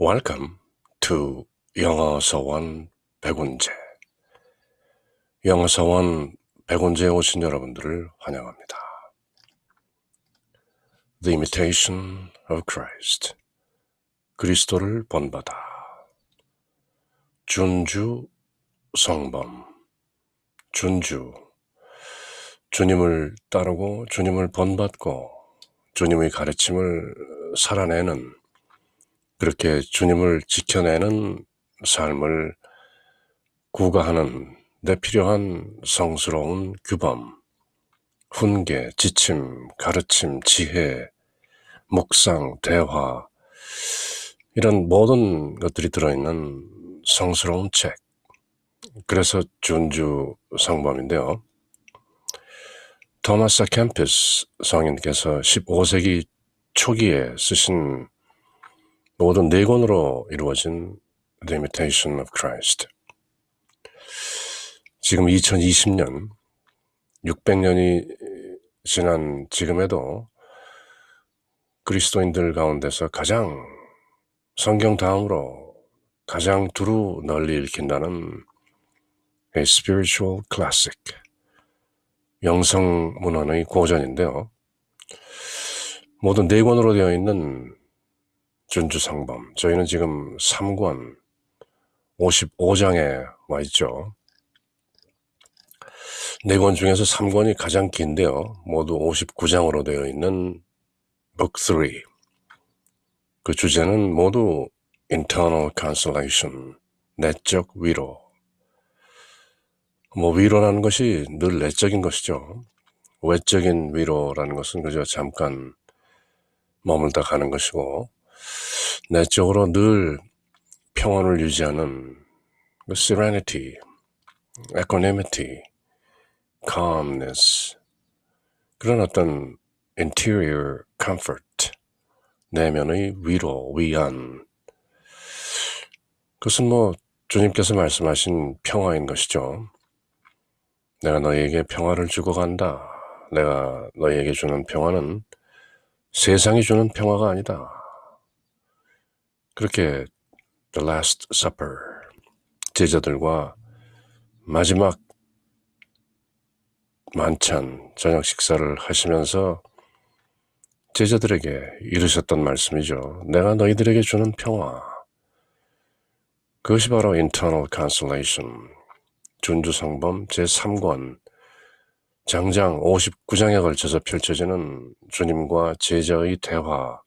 Welcome to 영어서원 백운재. 영어서원 백운재에 오신 여러분들을 환영합니다. The Imitation of Christ. 그리스도를 본받아. 준주 성범. 준주. 주님을 따르고 주님을 본받고 주님의 가르침을 살아내는, 그렇게 주님을 지켜내는 삶을 구가하는 데 필요한 성스러운 규범, 훈계, 지침, 가르침, 지혜, 묵상, 대화, 이런 모든 것들이 들어있는 성스러운 책. 그래서 준주 성범인데요. 토마스 캠피스 성인께서 15세기 초기에 쓰신 모든 4권으로 이루어진 The Imitation of Christ. 지금 2020년 600년이 지난 지금에도 그리스도인들 가운데서 가장 성경 다음으로 가장 두루 널리 읽힌다는 A Spiritual Classic, 영성문헌의 고전인데요. 모든 4권으로 되어 있는 준주성범, 저희는 지금 3권 55장에 와 있죠. 4권 중에서 3권이 가장 긴데요. 모두 59장으로 되어 있는 Book 3. 그 주제는 모두 Internal Consolation, 내적 위로. 위로라는 것이 늘 내적인 것이죠. 외적인 위로라는 것은 그저 잠깐 머물다 가는 것이고, 내적으로 늘 평온을 유지하는 그 serenity, equanimity, calmness, 그런 어떤 interior comfort, 내면의 위로, 위안, 그것은 주님께서 말씀하신 평화인 것이죠. 내가 너희에게 평화를 주고 간다. 내가 너희에게 주는 평화는 세상이 주는 평화가 아니다. 그렇게 The Last Supper, 제자들과 마지막 만찬, 저녁 식사를 하시면서 제자들에게 이르셨던 말씀이죠. 내가 너희들에게 주는 평화. 그것이 바로 Internal Consolation, 준주성범 제3권, 장장 59장에 걸쳐서 펼쳐지는 주님과 제자의 대화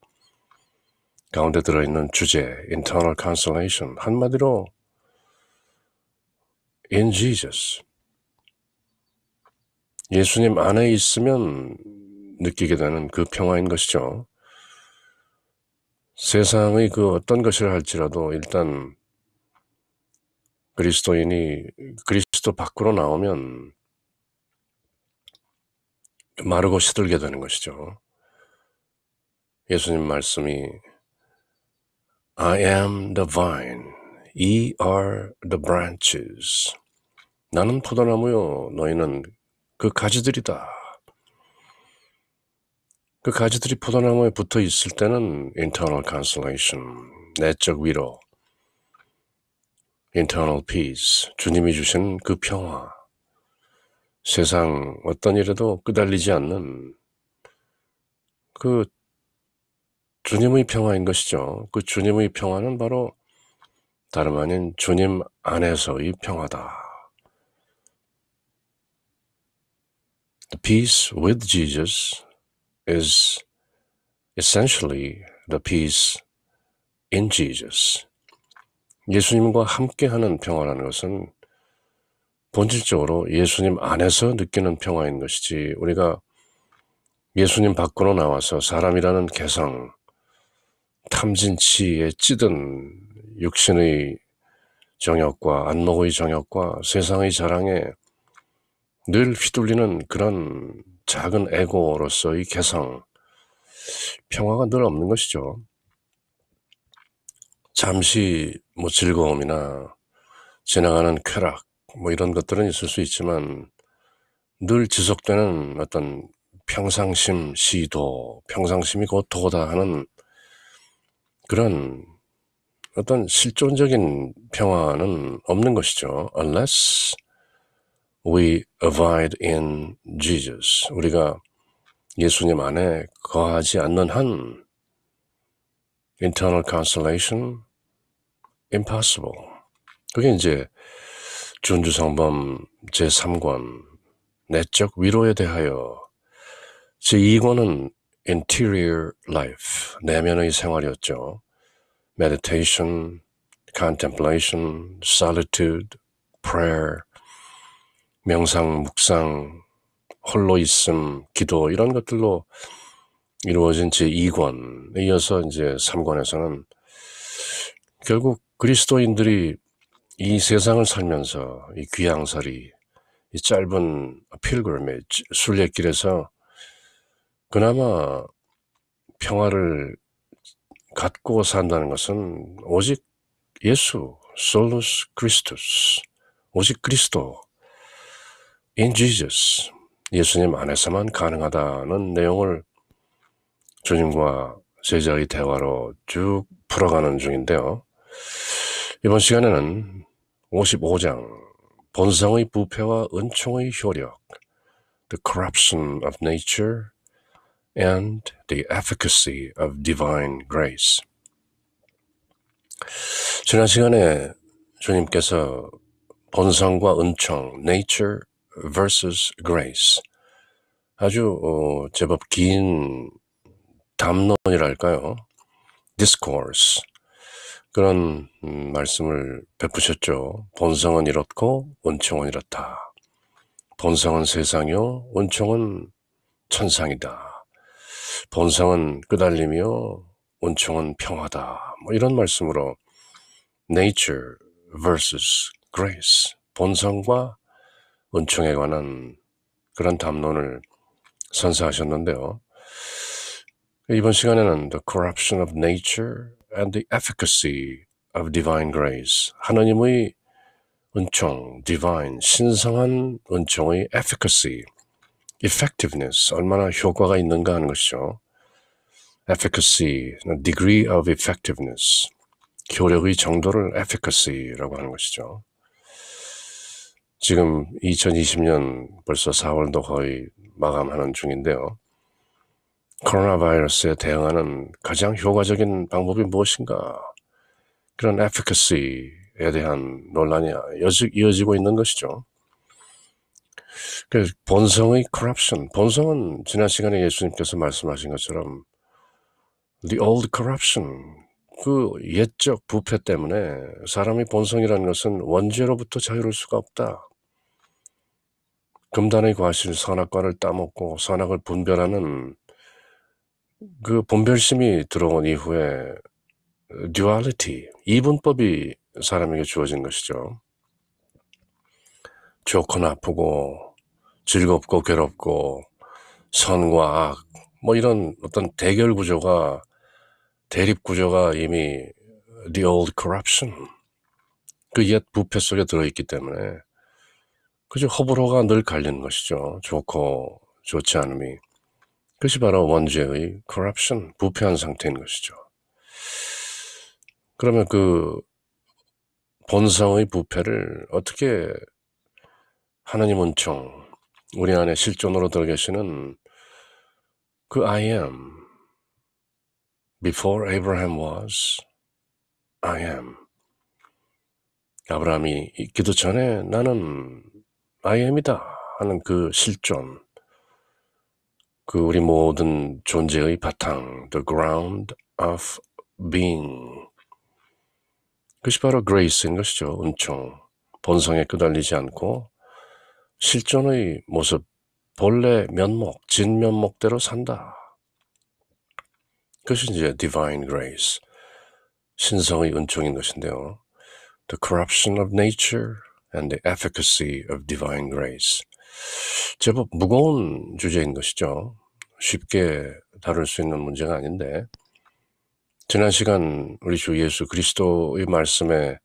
가운데 들어있는 주제, Internal Consolation, 한마디로 In Jesus. 예수님 안에 있으면 느끼게 되는 그 평화인 것이죠. 세상의 그 어떤 것을 할지라도 일단 그리스도인이 그리스도 밖으로 나오면 마르고 시들게 되는 것이죠. 예수님 말씀이 I am the vine, ye are the branches. 나는 포도나무요, 너희는 그 가지들이다. 그 가지들이 포도나무에 붙어 있을 때는 internal consolation, 내적 위로, internal peace, 주님이 주신 그 평화, 세상 어떤 일에도 끄달리지 않는 그 주님의 평화인 것이죠. 그 주님의 평화는 바로 다름 아닌 주님 안에서의 평화다. The peace with Jesus is essentially the peace in Jesus. 예수님과 함께하는 평화라는 것은 본질적으로 예수님 안에서 느끼는 평화인 것이지, 우리가 예수님 밖으로 나와서 사람이라는 개성, 탐진치에 찌든 육신의 정욕과 안목의 정욕과 세상의 자랑에 늘 휘둘리는 그런 작은 에고로서의 개성, 평화가 늘 없는 것이죠. 잠시 즐거움이나 지나가는 쾌락, 이런 것들은 있을 수 있지만 늘 지속되는 어떤 평상심 시도, 평상심이 곧 도다 하는 그런 어떤 실존적인 평화는 없는 것이죠. Unless we abide in Jesus. 우리가 예수님 안에 거하지 않는 한 internal consolation impossible. 그게 이제 준주성범 제3권 내적 위로에 대하여 제2권은 interior life 내면의 생활이었죠. meditation, contemplation, solitude, prayer, 명상, 묵상, 홀로 있음, 기도 이런 것들로 이루어진 제2권에 이어서 이제 3권에서는 결국 그리스도인들이 이 세상을 살면서 이 귀향살이 이 짧은 pilgrimage 순례길에서 그나마 평화를 갖고 산다는 것은 오직 예수, 솔루스 크리스투스, 오직 그리스도, in Jesus, 예수님 안에서만 가능하다는 내용을 주님과 제자의 대화로 쭉 풀어가는 중인데요. 이번 시간에는 55장 본성의 부패와 은총의 효력, the corruption of nature and the efficacy of divine grace. 지난 시간에 주님께서 본성과 은총, nature versus grace, 아주 제법 긴 담론이랄까요, discourse, 그런 말씀을 베푸셨죠. 본성은 이렇고 은총은 이렇다. 본성은 세상이요 은총은 천상이다. 본성은 끄달리며 은총은 평화다. 뭐 이런 말씀으로 nature versus grace, 본성과 은총에 관한 그런 담론을 선사하셨는데요. 이번 시간에는 the corruption of nature and the efficacy of divine grace, 하나님의 은총, divine, 신성한 은총의 efficacy, effectiveness, 얼마나 효과가 있는가 하는 것이죠. efficacy, degree of effectiveness, 효력의 정도를 efficacy라고 하는 것이죠. 지금 2020년 벌써 4월도 거의 마감하는 중인데요. 코로나 바이러스에 대응하는 가장 효과적인 방법이 무엇인가? 그런 efficacy에 대한 논란이 이어지고 있는 것이죠. 그래서 본성의 corruption, 본성은 지난 시간에 예수님께서 말씀하신 것처럼 the old corruption, 그 옛적 부패 때문에 사람의 본성이라는 것은 원죄로부터 자유로울 수가 없다. 금단의 과실 선악과를 따먹고 선악을 분별하는 그 분별심이 들어온 이후에 duality, 이분법이 사람에게 주어진 것이죠. 좋고 나쁘고 즐겁고 괴롭고 선과 악, 뭐 이런 어떤 대결 구조가, 대립 구조가 이미 the old corruption, 그 옛 부패 속에 들어있기 때문에 그저 호불호가 늘 갈리는 것이죠. 좋고 좋지 않음이. 그것이 바로 원죄의 corruption, 부패한 상태인 것이죠. 그러면 그 본성의 부패를 어떻게 하나님 은총, 우리 안에 실존으로 들어 계시는 그 I am, before Abraham was, I am. 아브라함이 있기도 전에 나는 I am이다 하는 그 실존, 그 우리 모든 존재의 바탕, the ground of being, 그것이 바로 grace인 것이죠. 은총, 본성에 끄달리지 않고 실존의 모습, 본래 면목, 진면목대로 산다. 그것이 이제 divine grace, 신성의 은총인 것인데요. The corruption of nature and the efficacy of divine grace. 제법 무거운 주제인 것이죠. 쉽게 다룰 수 있는 문제가 아닌데, 지난 시간 우리 주 예수 그리스도의 말씀에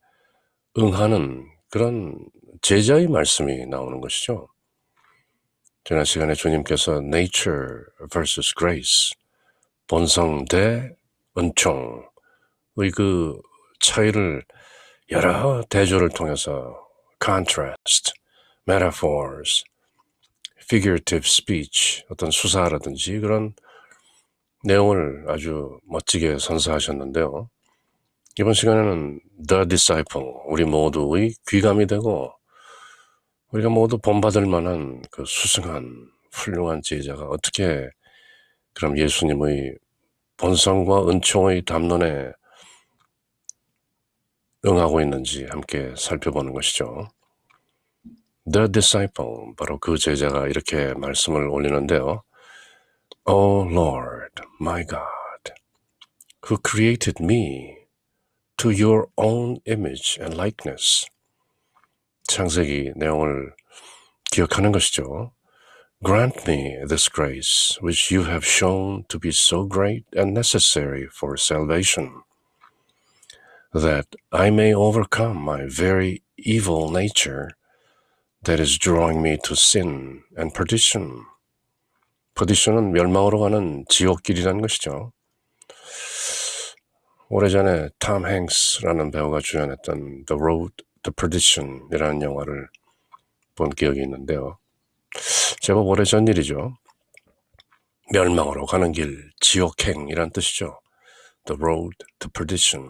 응하는 그런 제자의 말씀이 나오는 것이죠. 지난 시간에 주님께서 nature versus grace, 본성 대 은총의 그 차이를 여러 대조를 통해서 contrast, metaphors, figurative speech, 어떤 수사라든지 그런 내용을 아주 멋지게 선사하셨는데요. 이번 시간에는 The Disciple, 우리 모두의 귀감이 되고 우리가 모두 본받을 만한 그 수승한 훌륭한 제자가 어떻게 그럼 예수님의 본성과 은총의 담론에 응하고 있는지 함께 살펴보는 것이죠. The Disciple, 바로 그 제자가 이렇게 말씀을 올리는데요. O Lord, my God, who created me to your own image and likeness. 창세기 내용을 기억하는 것이죠. Grant me this grace, which you have shown to be so great and necessary for salvation, that I may overcome my very evil nature that is drawing me to sin and perdition. perdition은 멸망으로 가는 지옥길이라는 것이죠. 오래전에 톰 행스라는 배우가 주연했던 The Road to Perdition이라는 영화를 본 기억이 있는데요. 제법 오래전 일이죠. 멸망으로 가는 길, 지옥행이란 뜻이죠. The Road to Perdition.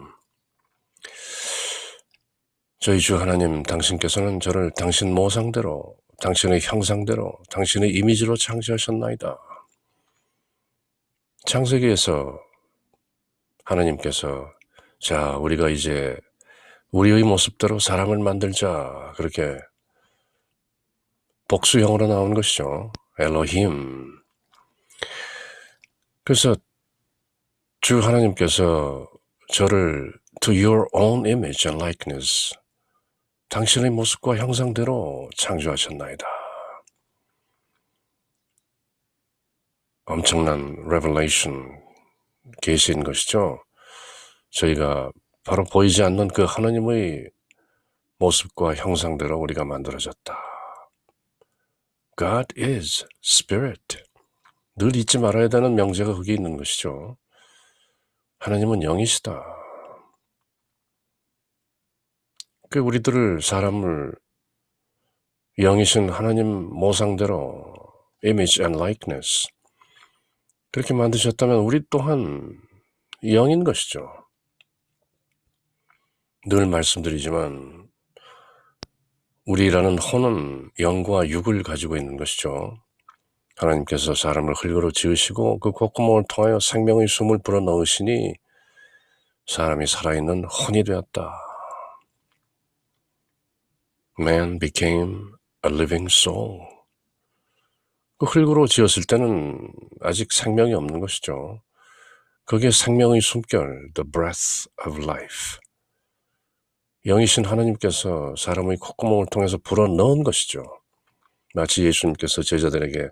저희 주 하나님, 당신께서는 저를 당신 모상대로, 당신의 형상대로, 당신의 이미지로 창조하셨나이다. 창세기에서 하나님께서 자, 우리가 이제 우리의 모습대로 사람을 만들자, 그렇게 복수형으로 나온 것이죠. 엘로힘. 그래서 주 하나님께서 저를 to your own image and likeness, 당신의 모습과 형상대로 창조하셨나이다. 엄청난 revelation, 계시인 것이죠. 저희가 바로 보이지 않는 그 하나님의 모습과 형상대로 우리가 만들어졌다. God is spirit. 늘 잊지 말아야 되는 명제가 거기 있는 것이죠. 하나님은 영이시다. 그 우리들을, 사람을 영이신 하나님 모상대로 image and likeness 그렇게 만드셨다면 우리 또한 영인 것이죠. 늘 말씀드리지만 우리라는 혼은 영과 육을 가지고 있는 것이죠. 하나님께서 사람을 흙으로 지으시고 그 콧구멍을 통하여 생명의 숨을 불어넣으시니 사람이 살아있는 혼이 되었다. Man became a living soul. 그 흙으로 지었을 때는 아직 생명이 없는 것이죠. 그게 생명의 숨결, the breath of life. 영이신 하나님께서 사람의 콧구멍을 통해서 불어넣은 것이죠. 마치 예수님께서 제자들에게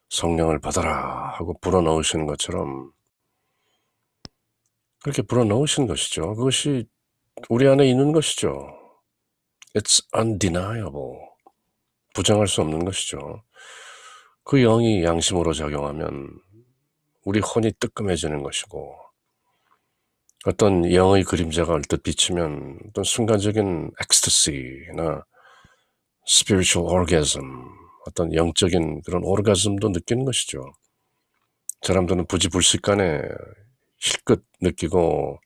성령을 받아라 하고 불어넣으시는 것처럼 그렇게 불어넣으신 것이죠. 그것이 우리 안에 있는 것이죠. It's undeniable. 부정할 수 없는 것이죠. 그 영이 양심으로 작용하면 우리 혼이 뜨끔해지는 것이고, 어떤 영의 그림자가 얼뜻 비치면 어떤 순간적인 엑스터시나 spiritual orgasm, 어떤 영적인 그런 오르가즘도 느끼는 것이죠. 사람들은 부지불식간에 힐끗 느끼고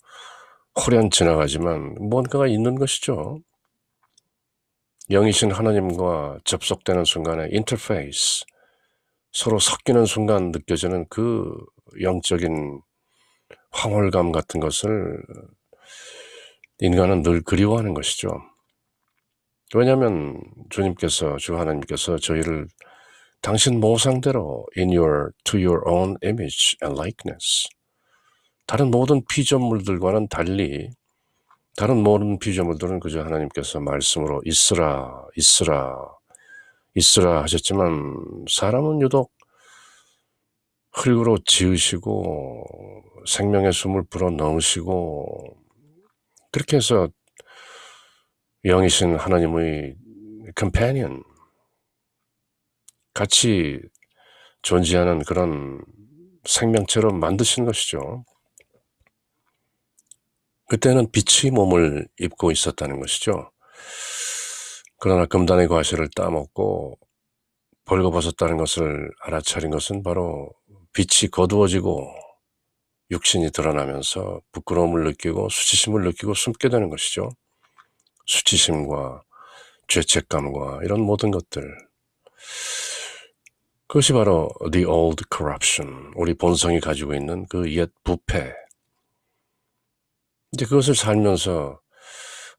호련 지나가지만 뭔가가 있는 것이죠. 영이신 하나님과 접속되는 순간에 인터페이스, 서로 섞이는 순간 느껴지는 그 영적인 황홀감 같은 것을 인간은 늘 그리워하는 것이죠. 왜냐하면 주님께서, 주 하나님께서 저희를 당신 모상대로 to your own image and likeness, 다른 모든 피조물들과는 달리, 다른 모든 피조물들은 그저 하나님께서 말씀으로 있으라, 있으라, 있으라 하셨지만 사람은 유독 흙으로 지으시고 생명의 숨을 불어넣으시고 그렇게 해서 영이신 하나님의 companion, 같이 존재하는 그런 생명체로 만드신 것이죠. 그때는 빛의 몸을 입고 있었다는 것이죠. 그러나 금단의 과실을 따먹고 벌거벗었다는 것을 알아차린 것은 바로 빛이 거두어지고 육신이 드러나면서 부끄러움을 느끼고 수치심을 느끼고 숨게 되는 것이죠. 수치심과 죄책감과 이런 모든 것들. 그것이 바로 the old corruption, 우리 본성이 가지고 있는 그 옛 부패. 이제 그것을 살면서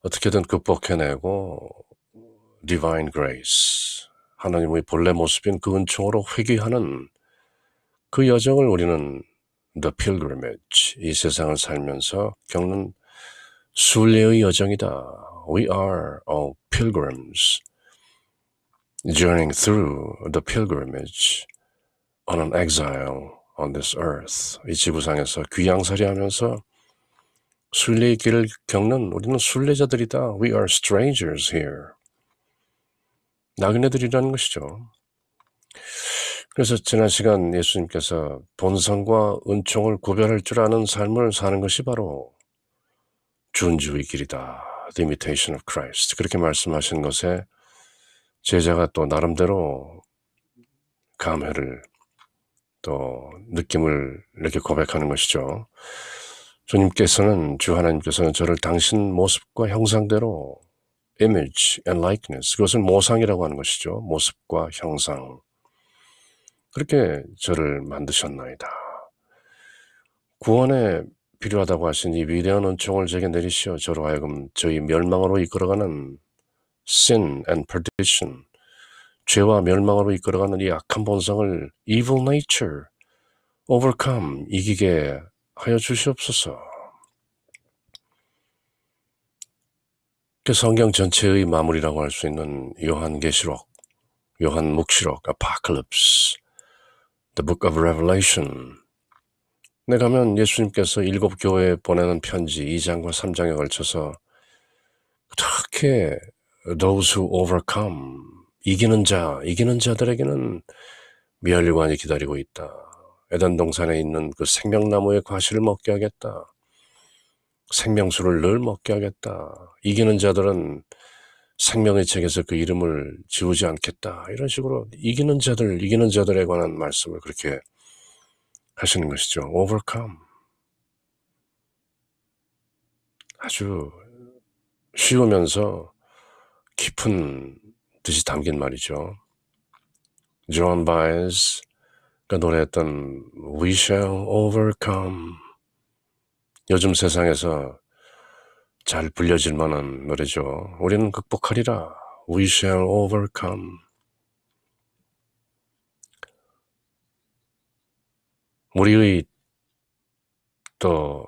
어떻게든 극복해내고 divine grace, 하나님의 본래 모습인 그 은총으로 회귀하는 그 여정을 우리는 the pilgrimage, 이 세상을 살면서 겪는 순례의 여정이다. We are all pilgrims journeying through the pilgrimage on an exile on this earth. 이 지구상에서 귀양살이 하면서 순례의 길을 겪는 우리는 순례자들이다. We are strangers here. 나그네들이라는 것이죠. 그래서 지난 시간 예수님께서 본성과 은총을 구별할 줄 아는 삶을 사는 것이 바로 준주의 길이다. The imitation of Christ. 그렇게 말씀하신 것에 제자가 또 나름대로 감회를 또 느낌을 이렇게 고백하는 것이죠. 주 하나님께서는 저를 당신 모습과 형상대로 image and likeness, 그것을 모상이라고 하는 것이죠. 모습과 형상. 그렇게 저를 만드셨나이다. 구원에 필요하다고 하신 이 위대한 은총을 제게 내리시어 저로 하여금 저희 멸망으로 이끌어가는 sin and perdition, 죄와 멸망으로 이끌어가는 이 악한 본성을 evil nature, overcome, 이기게 하여 주시옵소서. 그 성경 전체의 마무리라고 할 수 있는 요한계시록, 요한묵시록, Apocalypse, The Book of Revelation. 내 가면 예수님께서 7 교회에 보내는 편지 2장과 3장에 걸쳐서 특히 those who overcome, 이기는 자들에게는 멸관이 기다리고 있다. 에덴 동산에 있는 그 생명나무의 과실을 먹게 하겠다. 생명수를 늘 먹게 하겠다. 이기는 자들은 생명의 책에서 그 이름을 지우지 않겠다. 이런 식으로 이기는 자들에 관한 말씀을 그렇게 하시는 것이죠. overcome. 아주 쉬우면서 깊은 뜻이 담긴 말이죠. John Baez가 노래했던 We shall overcome. 요즘 세상에서 잘 불려질 만한 노래죠. 우리는 극복하리라. We shall overcome. 우리의 또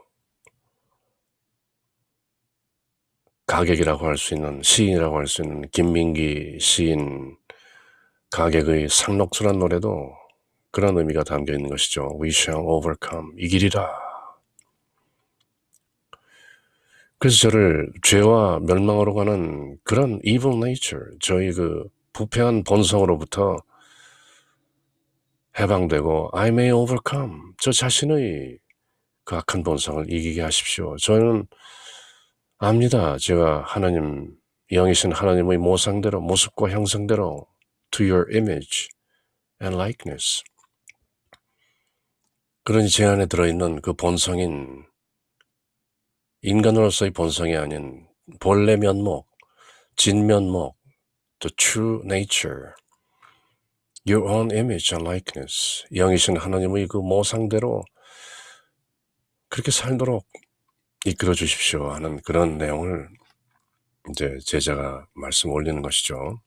가객이라고 할 수 있는, 시인이라고 할 수 있는 김민기 시인 가객의 상록수란 노래도 그런 의미가 담겨 있는 것이죠. We shall overcome. 이기리라. 그래서 저를 죄와 멸망으로 가는 그런 evil nature, 저희 그 부패한 본성으로부터 해방되고 I may overcome, 저 자신의 그 악한 본성을 이기게 하십시오. 저는 압니다. 제가 하나님, 영이신 하나님의 모상대로, 모습과 형상대로 to your image and likeness, 그러니 제 안에 들어있는 그 본성인, 인간으로서의 본성이 아닌 본래 면목, 진면목, the true nature, your own image and likeness, 영이신 하나님의 그 모상대로 그렇게 살도록 이끌어 주십시오 하는 그런 내용을 이제 제자가 말씀 올리는 것이죠.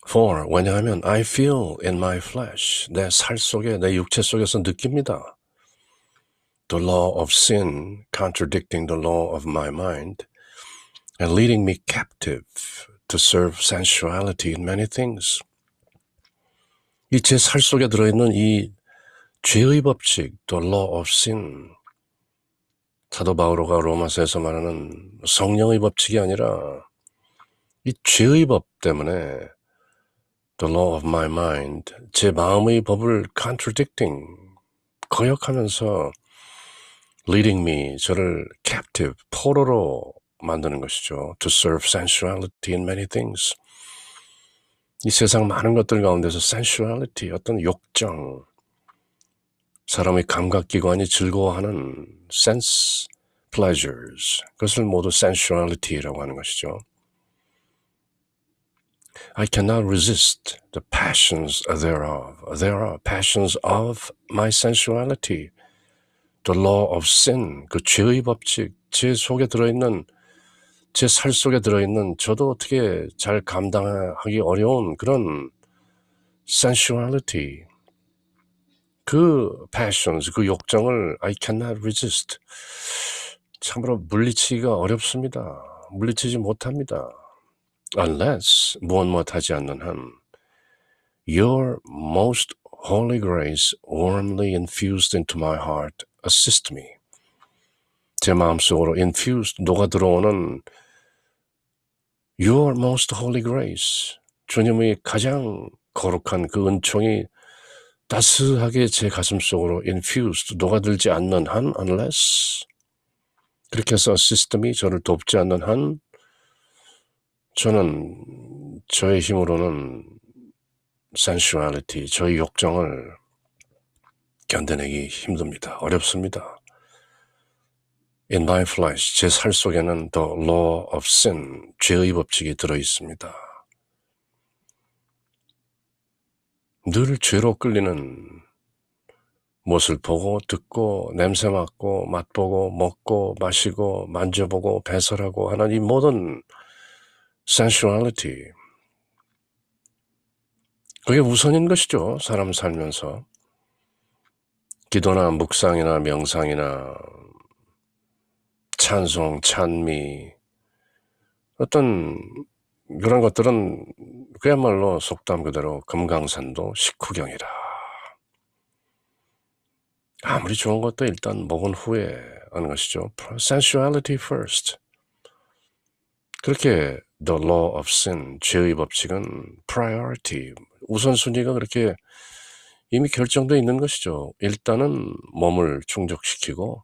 For, 왜냐하면 I feel in my flesh, 내 살 속에, 내 육체 속에서 느낍니다. The law of sin contradicting the law of my mind and leading me captive to serve sensuality in many things. 이 제 살 속에 들어있는 이 죄의 법칙, the law of sin, 사도 바오로가 로마서에서 말하는 성령의 법칙이 아니라 이 죄의 법 때문에 the law of my mind, 제 마음의 법을 contradicting, 거역하면서 leading me, 저를 captive, 포로로 만드는 것이죠. To serve sensuality in many things. 이 세상 많은 것들 가운데서 sensuality, 어떤 욕정, 사람의 감각기관이 즐거워하는 sense pleasures, 그것을 모두 sensuality라고 하는 것이죠. I cannot resist the passions thereof. There are passions of my sensuality. The law of sin, 그 죄의 법칙, 제 속에 들어있는, 제 살 속에 들어있는 저도 어떻게 잘 감당하기 어려운 그런 sensuality, 그 passions, 그 욕정을 I cannot resist. 참으로 물리치기가 어렵습니다. 물리치지 못합니다. Unless, 무엇 하지 않는 한, your most holy grace warmly infused into my heart, assist me. 제 마음속으로 infused, 녹아 들어오는 your most holy grace, 주님의 가장 거룩한 그 은총이 따스하게 제 가슴속으로 infused, 녹아들지 않는 한, unless, 그렇게 해서 시스템이 저를 돕지 않는 한, 저는 저의 힘으로는 sensuality, 저의 욕정을 견뎌내기 힘듭니다. 어렵습니다. In my flesh, 제 살 속에는 the law of sin, 죄의 법칙이 들어있습니다. 늘 죄로 끌리는 무엇을 보고 듣고 냄새 맡고 맛보고 먹고 마시고 만져보고 배설하고 하는 이 모든 sensuality, 그게 우선인 것이죠. 사람 살면서 기도나 묵상이나 명상이나 찬송, 찬미, 어떤 그런 것들은 그야말로 속담 그대로 금강산도 식후경이라. 아무리 좋은 것도 일단 먹은 후에 하는 것이죠. Sensuality first. 그렇게 the law of sin, 죄의 법칙은 priority, 우선순위가 그렇게 이미 결정되어 있는 것이죠. 일단은 몸을 충족시키고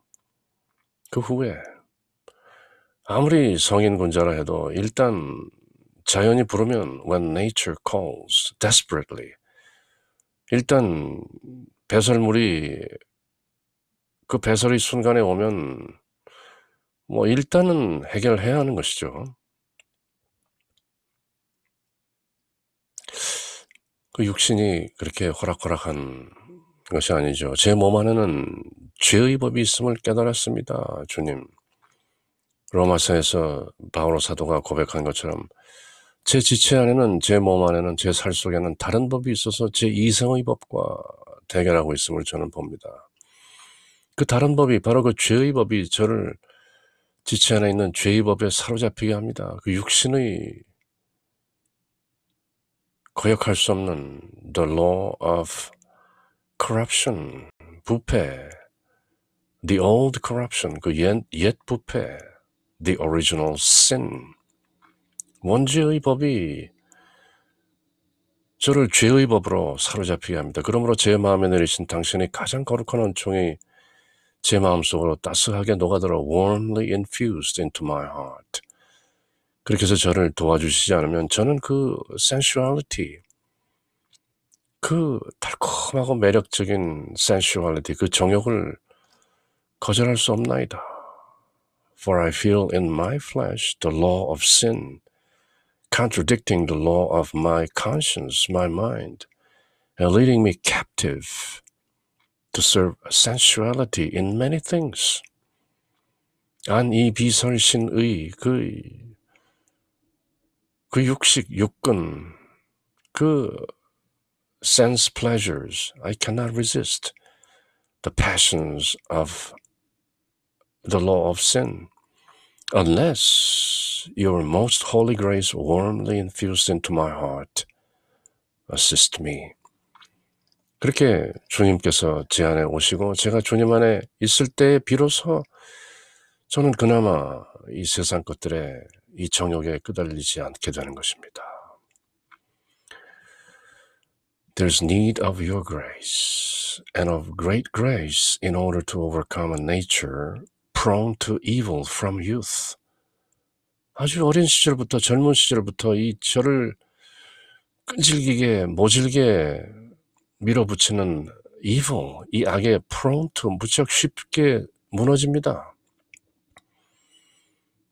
그 후에 아무리 성인군자라 해도 일단 자연이 부르면 when nature calls desperately, 일단 배설물이 그 배설의 순간에 오면 뭐 일단은 해결해야 하는 것이죠. 그 육신이 그렇게 호락호락한 것이 아니죠. 제 몸 안에는 죄의 법이 있음을 깨달았습니다. 주님. 로마서에서 바오로 사도가 고백한 것처럼 제 지체 안에는, 제 몸 안에는, 제 살 속에는 다른 법이 있어서 제 이성의 법과 대결하고 있음을 저는 봅니다. 그 다른 법이 바로 그 죄의 법이 저를 지체 안에 있는 죄의 법에 사로잡히게 합니다. 그 육신의 거역할 수 없는 the law of corruption, 부패, the old corruption, 그 옛 부패, the original sin, 원죄의 법이 저를 죄의 법으로 사로잡히게 합니다. 그러므로 제 마음에 내리신 당신의 가장 거룩한 은총이 제 마음속으로 따스하게 녹아들어 warmly infused into my heart. 그렇게 해서 저를 도와주시지 않으면 저는 그 sensuality, 그 달콤하고 매력적인 sensuality, 그 정욕을 거절할 수 없나이다. For I feel in my flesh the law of sin, contradicting the law of my conscience, my mind, and leading me captive to serve sensuality in many things. 이 비설신의 그 육식, 육근, 그 sense pleasures, I cannot resist the passions of the law of sin, unless your most holy grace warmly infused into my heart, assist me. 그렇게 주님께서 제 안에 오시고 제가 주님 안에 있을 때 비로소 저는 그나마 이 세상 것들에 이 정욕에 끄달리지 않게 되는 것입니다. There's need of your grace and of great grace in order to overcome a nature prone to evil from youth. 아주 어린 시절부터 젊은 시절부터 이 저를 끈질기게 모질게 밀어붙이는 evil, 이 악에 prone to 무척 쉽게 무너집니다.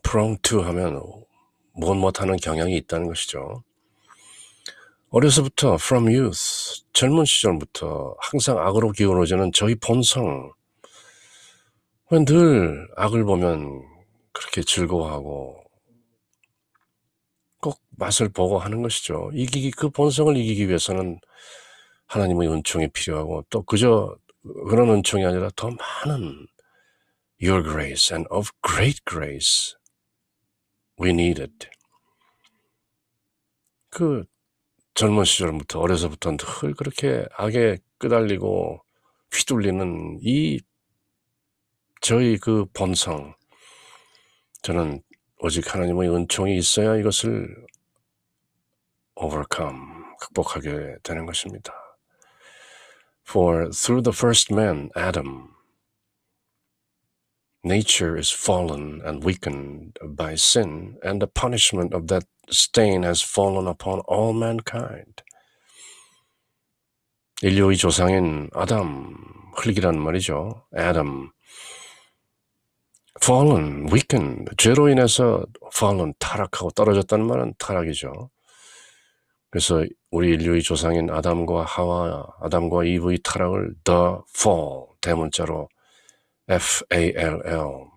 prone to 하면 못하는 경향이 있다는 것이죠. 어려서부터 from youth, 젊은 시절부터 항상 악으로 기울어지는 저희 본성, 늘 악을 보면 그렇게 즐거워하고 꼭 맛을 보고 하는 것이죠. 그 본성을 이기기 위해서는 하나님의 은총이 필요하고 또 그저 그런 은총이 아니라 더 많은 your grace and of great grace we needed. 그 젊은 시절부터 어려서부터 늘 그렇게 악에 끄달리고 휘둘리는 이 저희 그 본성, 저는 오직 하나님의 은총이 있어야 이것을 overcome, 극복하게 되는 것입니다. For through the first man, Adam, nature is fallen and weakened by sin, and the punishment of that stain has fallen upon all mankind. 인류의 조상인 아담, 흙이란 말이죠. Adam, fallen, weakened, 죄로 인해서 fallen, 타락하고 떨어졌다는 말은 타락이죠. 그래서 우리 인류의 조상인 아담과 이브의 타락을 the fall, 대문자로 F-A-L-L,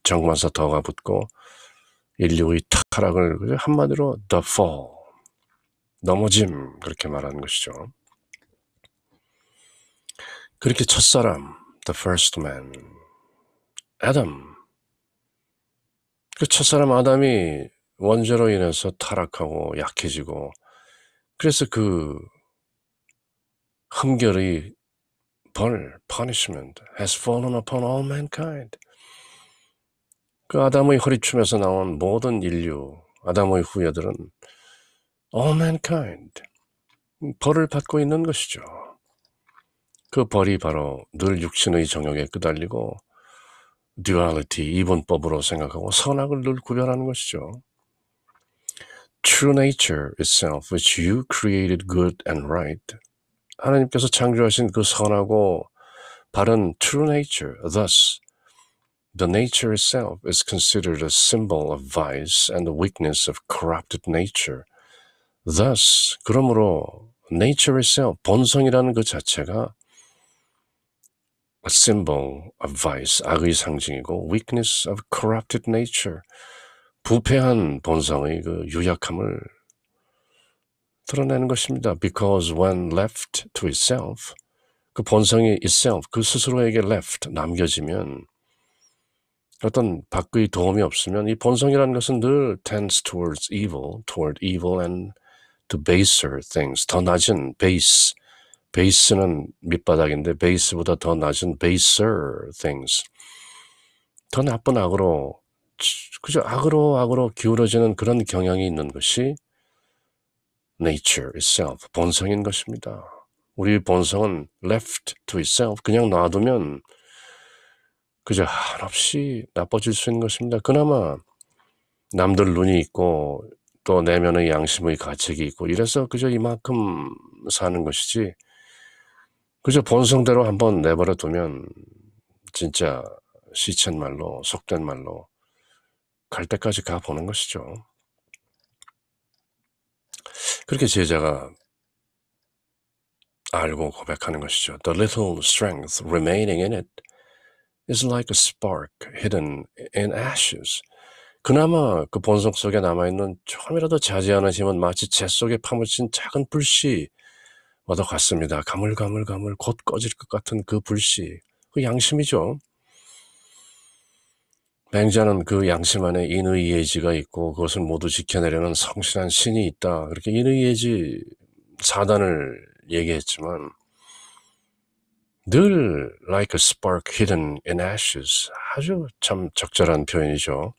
정관사 더가 붙고 인류의 타락을 한마디로 the fall, 넘어짐, 그렇게 말하는 것이죠. 그렇게 첫사람, the first man, Adam, 그 첫사람 아담이 원죄로 인해서 타락하고 약해지고 그래서 그 흠결의 벌, punishment, has fallen upon all mankind. 그 아담의 허리춤에서 나온 모든 인류, 아담의 후예들은 all mankind, 벌을 받고 있는 것이죠. 그 벌이 바로 늘 육신의 정욕에 끄달리고 duality, 이분법으로 생각하고 선악을 늘 구별하는 것이죠. True nature itself, which you created good and right. 하나님께서 창조하신 그 선하고 바른 true nature, thus, the nature itself is considered a symbol of vice and the weakness of corrupted nature. Thus, 그러므로 nature itself, 본성이라는 그 자체가 a symbol of vice, 악의 상징이고 weakness of corrupted nature, 부패한 본성의 그 유약함을 드러내는 것입니다. Because when left to itself, 그 본성이 itself, 그 스스로에게 left, 남겨지면 어떤 밖의 도움이 없으면 이 본성이라는 것은 늘 tends toward evil and to baser things, 더 낮은 base, base는 밑바닥인데 base보다 더 낮은 baser things, 더 나쁜 악으로, 그저 악으로 기울어지는 그런 경향이 있는 것이 nature itself, 본성인 것입니다. 우리 본성은 left to itself, 그냥 놔두면 그저 한없이 나빠질 수 있는 것입니다. 그나마 남들 눈이 있고 또 내면의 양심의 가책이 있고 이래서 그저 이만큼 사는 것이지, 그저 본성대로 한번 내버려 두면 진짜 시쳇 말로, 속된 말로 갈 때까지 가보는 것이죠. 그렇게 제자가 알고 고백하는 것이죠. The little strength remaining in it is like a spark hidden in ashes. 그나마 그 본성 속에 남아있는 조금이라도 자지하는 힘은 마치 재 속에 파묻힌 작은 불씨와도 같습니다. 가물가물 곧 꺼질 것 같은 그 불씨, 그 양심이죠. 맹자는 그 양심 안에 인의예지가 있고 그것을 모두 지켜내려는 성실한 신이 있다, 그렇게 인의예지 사단을 얘기했지만 늘 like a spark hidden in ashes, 아주 참 적절한 표현이죠.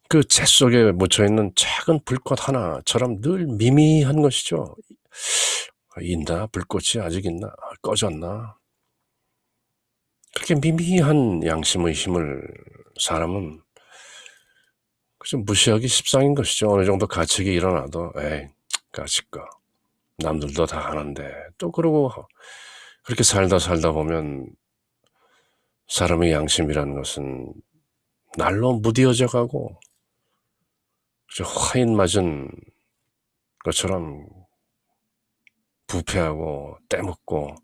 그 재 속에 묻혀있는 작은 불꽃 하나처럼 늘 미미한 것이죠. 있나? 불꽃이 아직 있나? 꺼졌나? 그렇게 미미한 양심의 힘을 사람은 그저 무시하기 십상인 것이죠. 어느 정도 가책이 일어나도 에이 가책거 남들도 다 하는데 또 그러고 그렇게 살다 보면 사람의 양심이라는 것은 날로 무뎌져 가고 화인 맞은 것처럼 부패하고 때묻고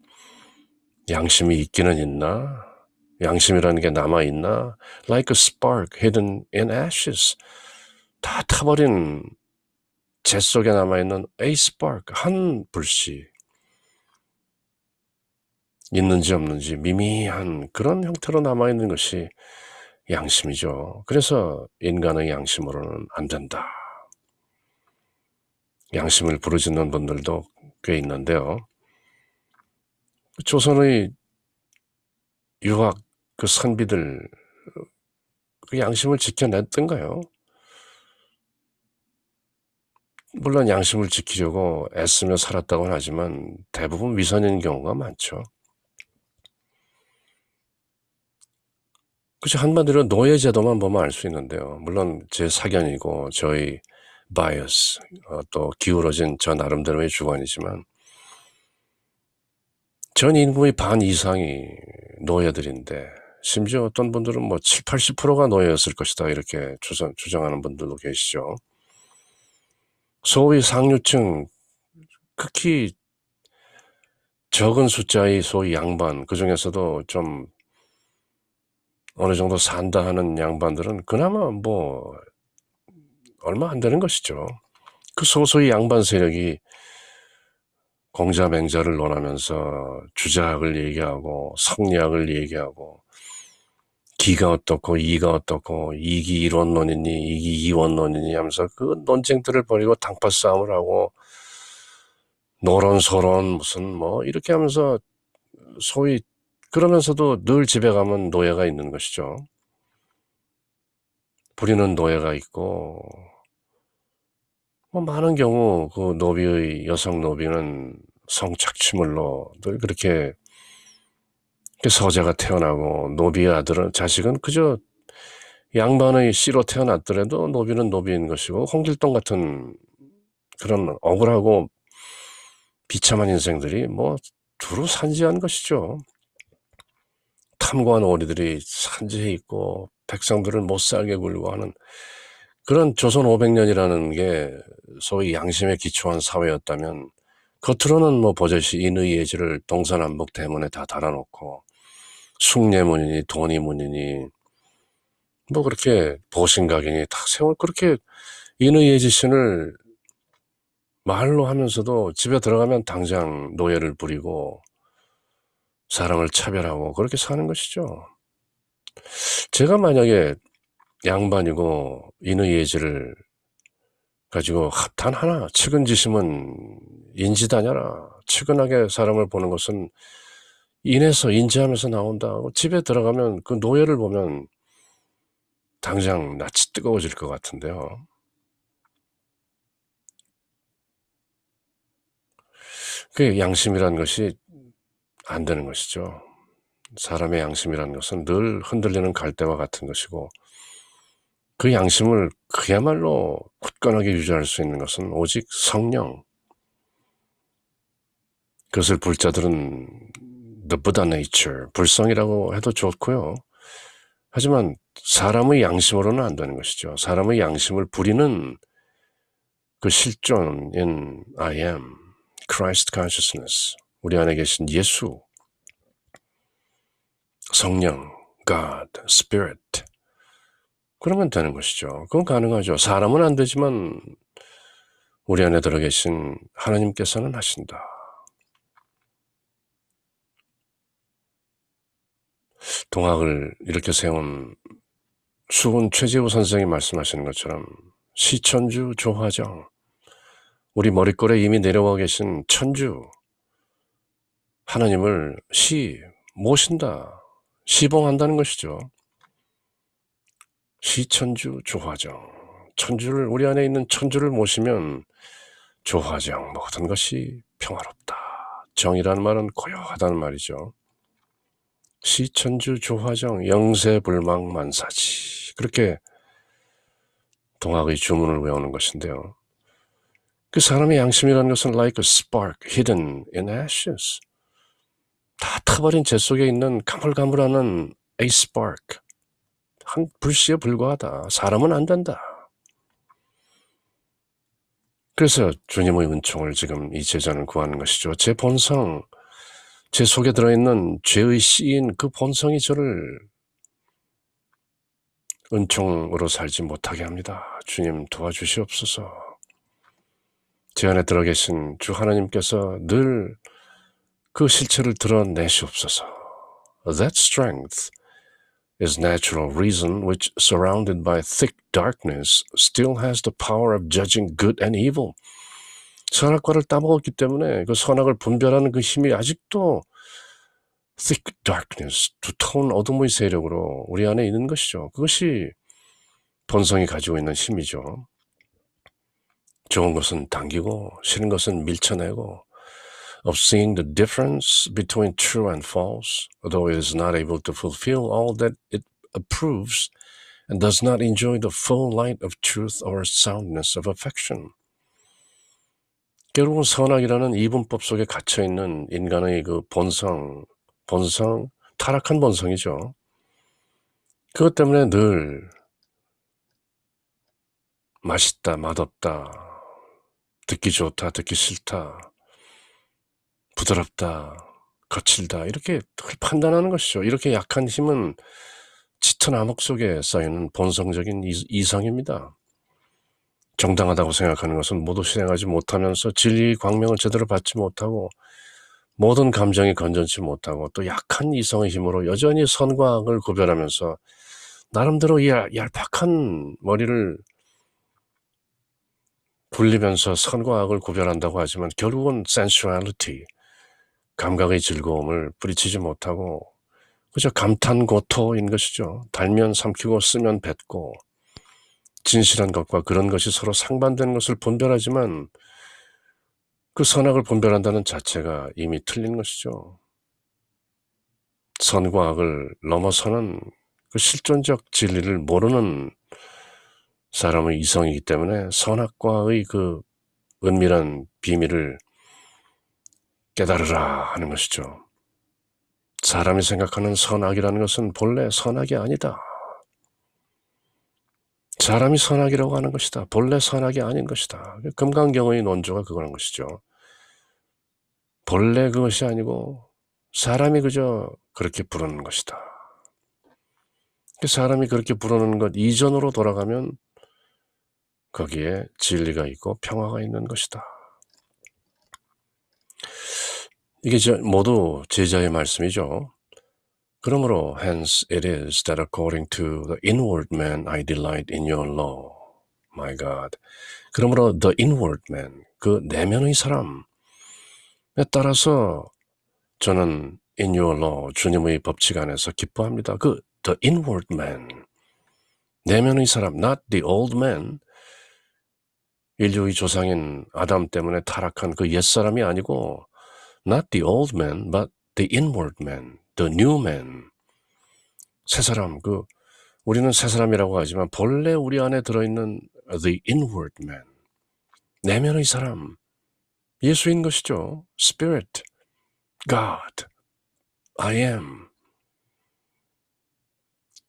양심이 있기는 있나? 양심이라는 게 남아있나? Like a spark hidden in ashes. 다 타버린 재 속에 남아있는 a spark, 한 불씨. 있는지 없는지 미미한 그런 형태로 남아있는 것이 양심이죠. 그래서 인간의 양심으로는 안 된다. 양심을 부르짖는 분들도 꽤 있는데요. 조선의 유학 그 선비들 그 양심을 지켜냈던가요? 물론 양심을 지키려고 애쓰며 살았다고는 하지만 대부분 위선인 경우가 많죠. 그치, 한마디로 노예제도만 보면 알 수 있는데요. 물론 제 사견이고 저희 바이어스, 또 기울어진 저 나름대로의 주관이지만 전 인구의 반 이상이 노예들인데 심지어 어떤 분들은 뭐 7, 80%가 노예였을 것이다 이렇게 주장하는 분들도 계시죠. 소위 상류층, 극히 적은 숫자의 소위 양반, 그 중에서도 좀 어느 정도 산다 하는 양반들은 그나마 뭐 얼마 안 되는 것이죠. 그 소수의 양반 세력이 공자맹자를 논하면서 주자학을 얘기하고 성리학을 얘기하고 기가 어떻고 이가 어떻고 이기 일원론이니 이기 이원론이니 하면서 그 논쟁들을 벌이고 당파 싸움을 하고 노론소론 무슨 뭐 이렇게 하면서 소위 그러면서도 늘 집에 가면 노예가 있는 것이죠. 부리는 노예가 있고 뭐 많은 경우 그 노비의 여성 노비는 성착취물로 늘 그렇게 서자가 태어나고 노비의 아들은 자식은 그저 양반의 씨로 태어났더라도 노비는 노비인 것이고 홍길동 같은 그런 억울하고 비참한 인생들이 뭐 두루 산지한 것이죠. 탐구한 오리들이 산지해 있고 백성들을 못 살게 굴고 하는 그런 조선 500년이라는 게 소위 양심에 기초한 사회였다면 겉으로는 뭐 버젓이 인의 예지를 동서남북 대문에 다 달아놓고 숭례문이니 돈이문이니 뭐 그렇게 보신각이니 다 세월 그렇게 인의 예지신을 말로 하면서도 집에 들어가면 당장 노예를 부리고 사람을 차별하고 그렇게 사는 것이죠. 제가 만약에 양반이고 인의 예지를 가지고 단 하나 측은지심은 인지다냐라 측은하게 사람을 보는 것은 인해서 인지하면서 나온다고 집에 들어가면 그 노예를 보면 당장 낯이 뜨거워질 것 같은데요. 그 양심이란 것이 안 되는 것이죠. 사람의 양심이란 것은 늘 흔들리는 갈대와 같은 것이고 그 양심을 그야말로 굳건하게 유지할 수 있는 것은 오직 성령. 그것을 불자들은 the Buddha nature, 불성이라고 해도 좋고요. 하지만 사람의 양심으로는 안 되는 것이죠. 사람의 양심을 부리는 그 실존인 I am, Christ consciousness, 우리 안에 계신 예수, 성령, God, Spirit, 그러면 되는 것이죠. 그건 가능하죠. 사람은 안 되지만 우리 안에 들어 계신 하나님께서는 하신다. 동학을 이렇게 세운 수훈 최재우 선생이 말씀하시는 것처럼 시천주 조화정, 우리 머릿골에 이미 내려와 계신 천주 하나님을 모신다, 시봉한다는 것이죠. 시천주 조화정, 천주를 우리 안에 있는 천주를 모시면 조화정 모든 것이 평화롭다. 정이라는 말은 고요하다는 말이죠. 시천주 조화정 영세불망만사지. 그렇게 동학의 주문을 외우는 것인데요. 그 사람의 양심이라는 것은 like a spark hidden in ashes. 다 타버린 재 속에 있는 가물가물하는 a spark. 한 불씨에 불과하다. 사람은 안 된다. 그래서 주님의 은총을 지금 이 제자는 구하는 것이죠. 제 본성, 제 속에 들어있는 죄의 씨인 그 본성이 저를 은총으로 살지 못하게 합니다. 주님 도와주시옵소서. 제 안에 들어 계신 주 하나님께서 늘 그 실체를 드러내시옵소서. That strength is natural reason which surrounded by thick darkness still has the power of judging good and evil. 선악과를 따먹었기 때문에 그 선악을 분별하는 그 힘이 아직도 thick darkness, 두터운 어둠의 세력으로 우리 안에 있는 것이죠. 그것이 본성이 가지고 있는 힘이죠. 좋은 것은 당기고 싫은 것은 밀쳐내고 of seeing the difference between true and false, although it is not able to fulfill all that it approves and does not enjoy the full light of truth or soundness of affection. 결국은 선악이라는 이분법 속에 갇혀있는 인간의 그 본성, 타락한 본성이죠. 그것 때문에 늘 맛있다, 맛없다, 듣기 좋다, 듣기 싫다, 부드럽다, 거칠다 이렇게 판단하는 것이죠. 이렇게 약한 힘은 짙은 암흑 속에 쌓이는 본성적인 이성입니다. 정당하다고 생각하는 것은 모두 실행하지 못하면서 진리의 광명을 제대로 받지 못하고 모든 감정이 건전치 못하고 또 약한 이성의 힘으로 여전히 선과 악을 구별하면서 나름대로 얄팍한 머리를 굴리면서 선과 악을 구별한다고 하지만 결국은 sensuality, 감각의 즐거움을 뿌리치지 못하고 그저 감탄고토인 것이죠. 달면 삼키고 쓰면 뱉고 진실한 것과 그런 것이 서로 상반되는 것을 분별하지만 그 선악을 분별한다는 자체가 이미 틀린 것이죠. 선과 악을 넘어서는 그 실존적 진리를 모르는 사람의 이성이기 때문에 선악과의 그 은밀한 비밀을 깨달으라 하는 것이죠. 사람이 생각하는 선악이라는 것은 본래 선악이 아니다. 사람이 선악이라고 하는 것이다. 본래 선악이 아닌 것이다. 금강경의 논조가 그거란 것이죠. 본래 그것이 아니고 사람이 그저 그렇게 부르는 것이다. 사람이 그렇게 부르는 것 이전으로 돌아가면 거기에 진리가 있고 평화가 있는 것이다. 이게 모두 제자의 말씀이죠. 그러므로 hence it is that according to the inward man I delight in your law, my God. 그러므로 the inward man, 그 내면의 사람에 따라서 저는 in your law, 주님의 법칙 안에서 기뻐합니다. 그 the inward man, 내면의 사람, not the old man, 인류의 조상인 아담 때문에 타락한 그 옛사람이 아니고 not the old man, but the inward man, the new man. 새 사람, 우리는 새 사람이라고 하지만 본래 우리 안에 들어있는 the inward man, 내면의 사람, 예수인 것이죠. Spirit, God, I am.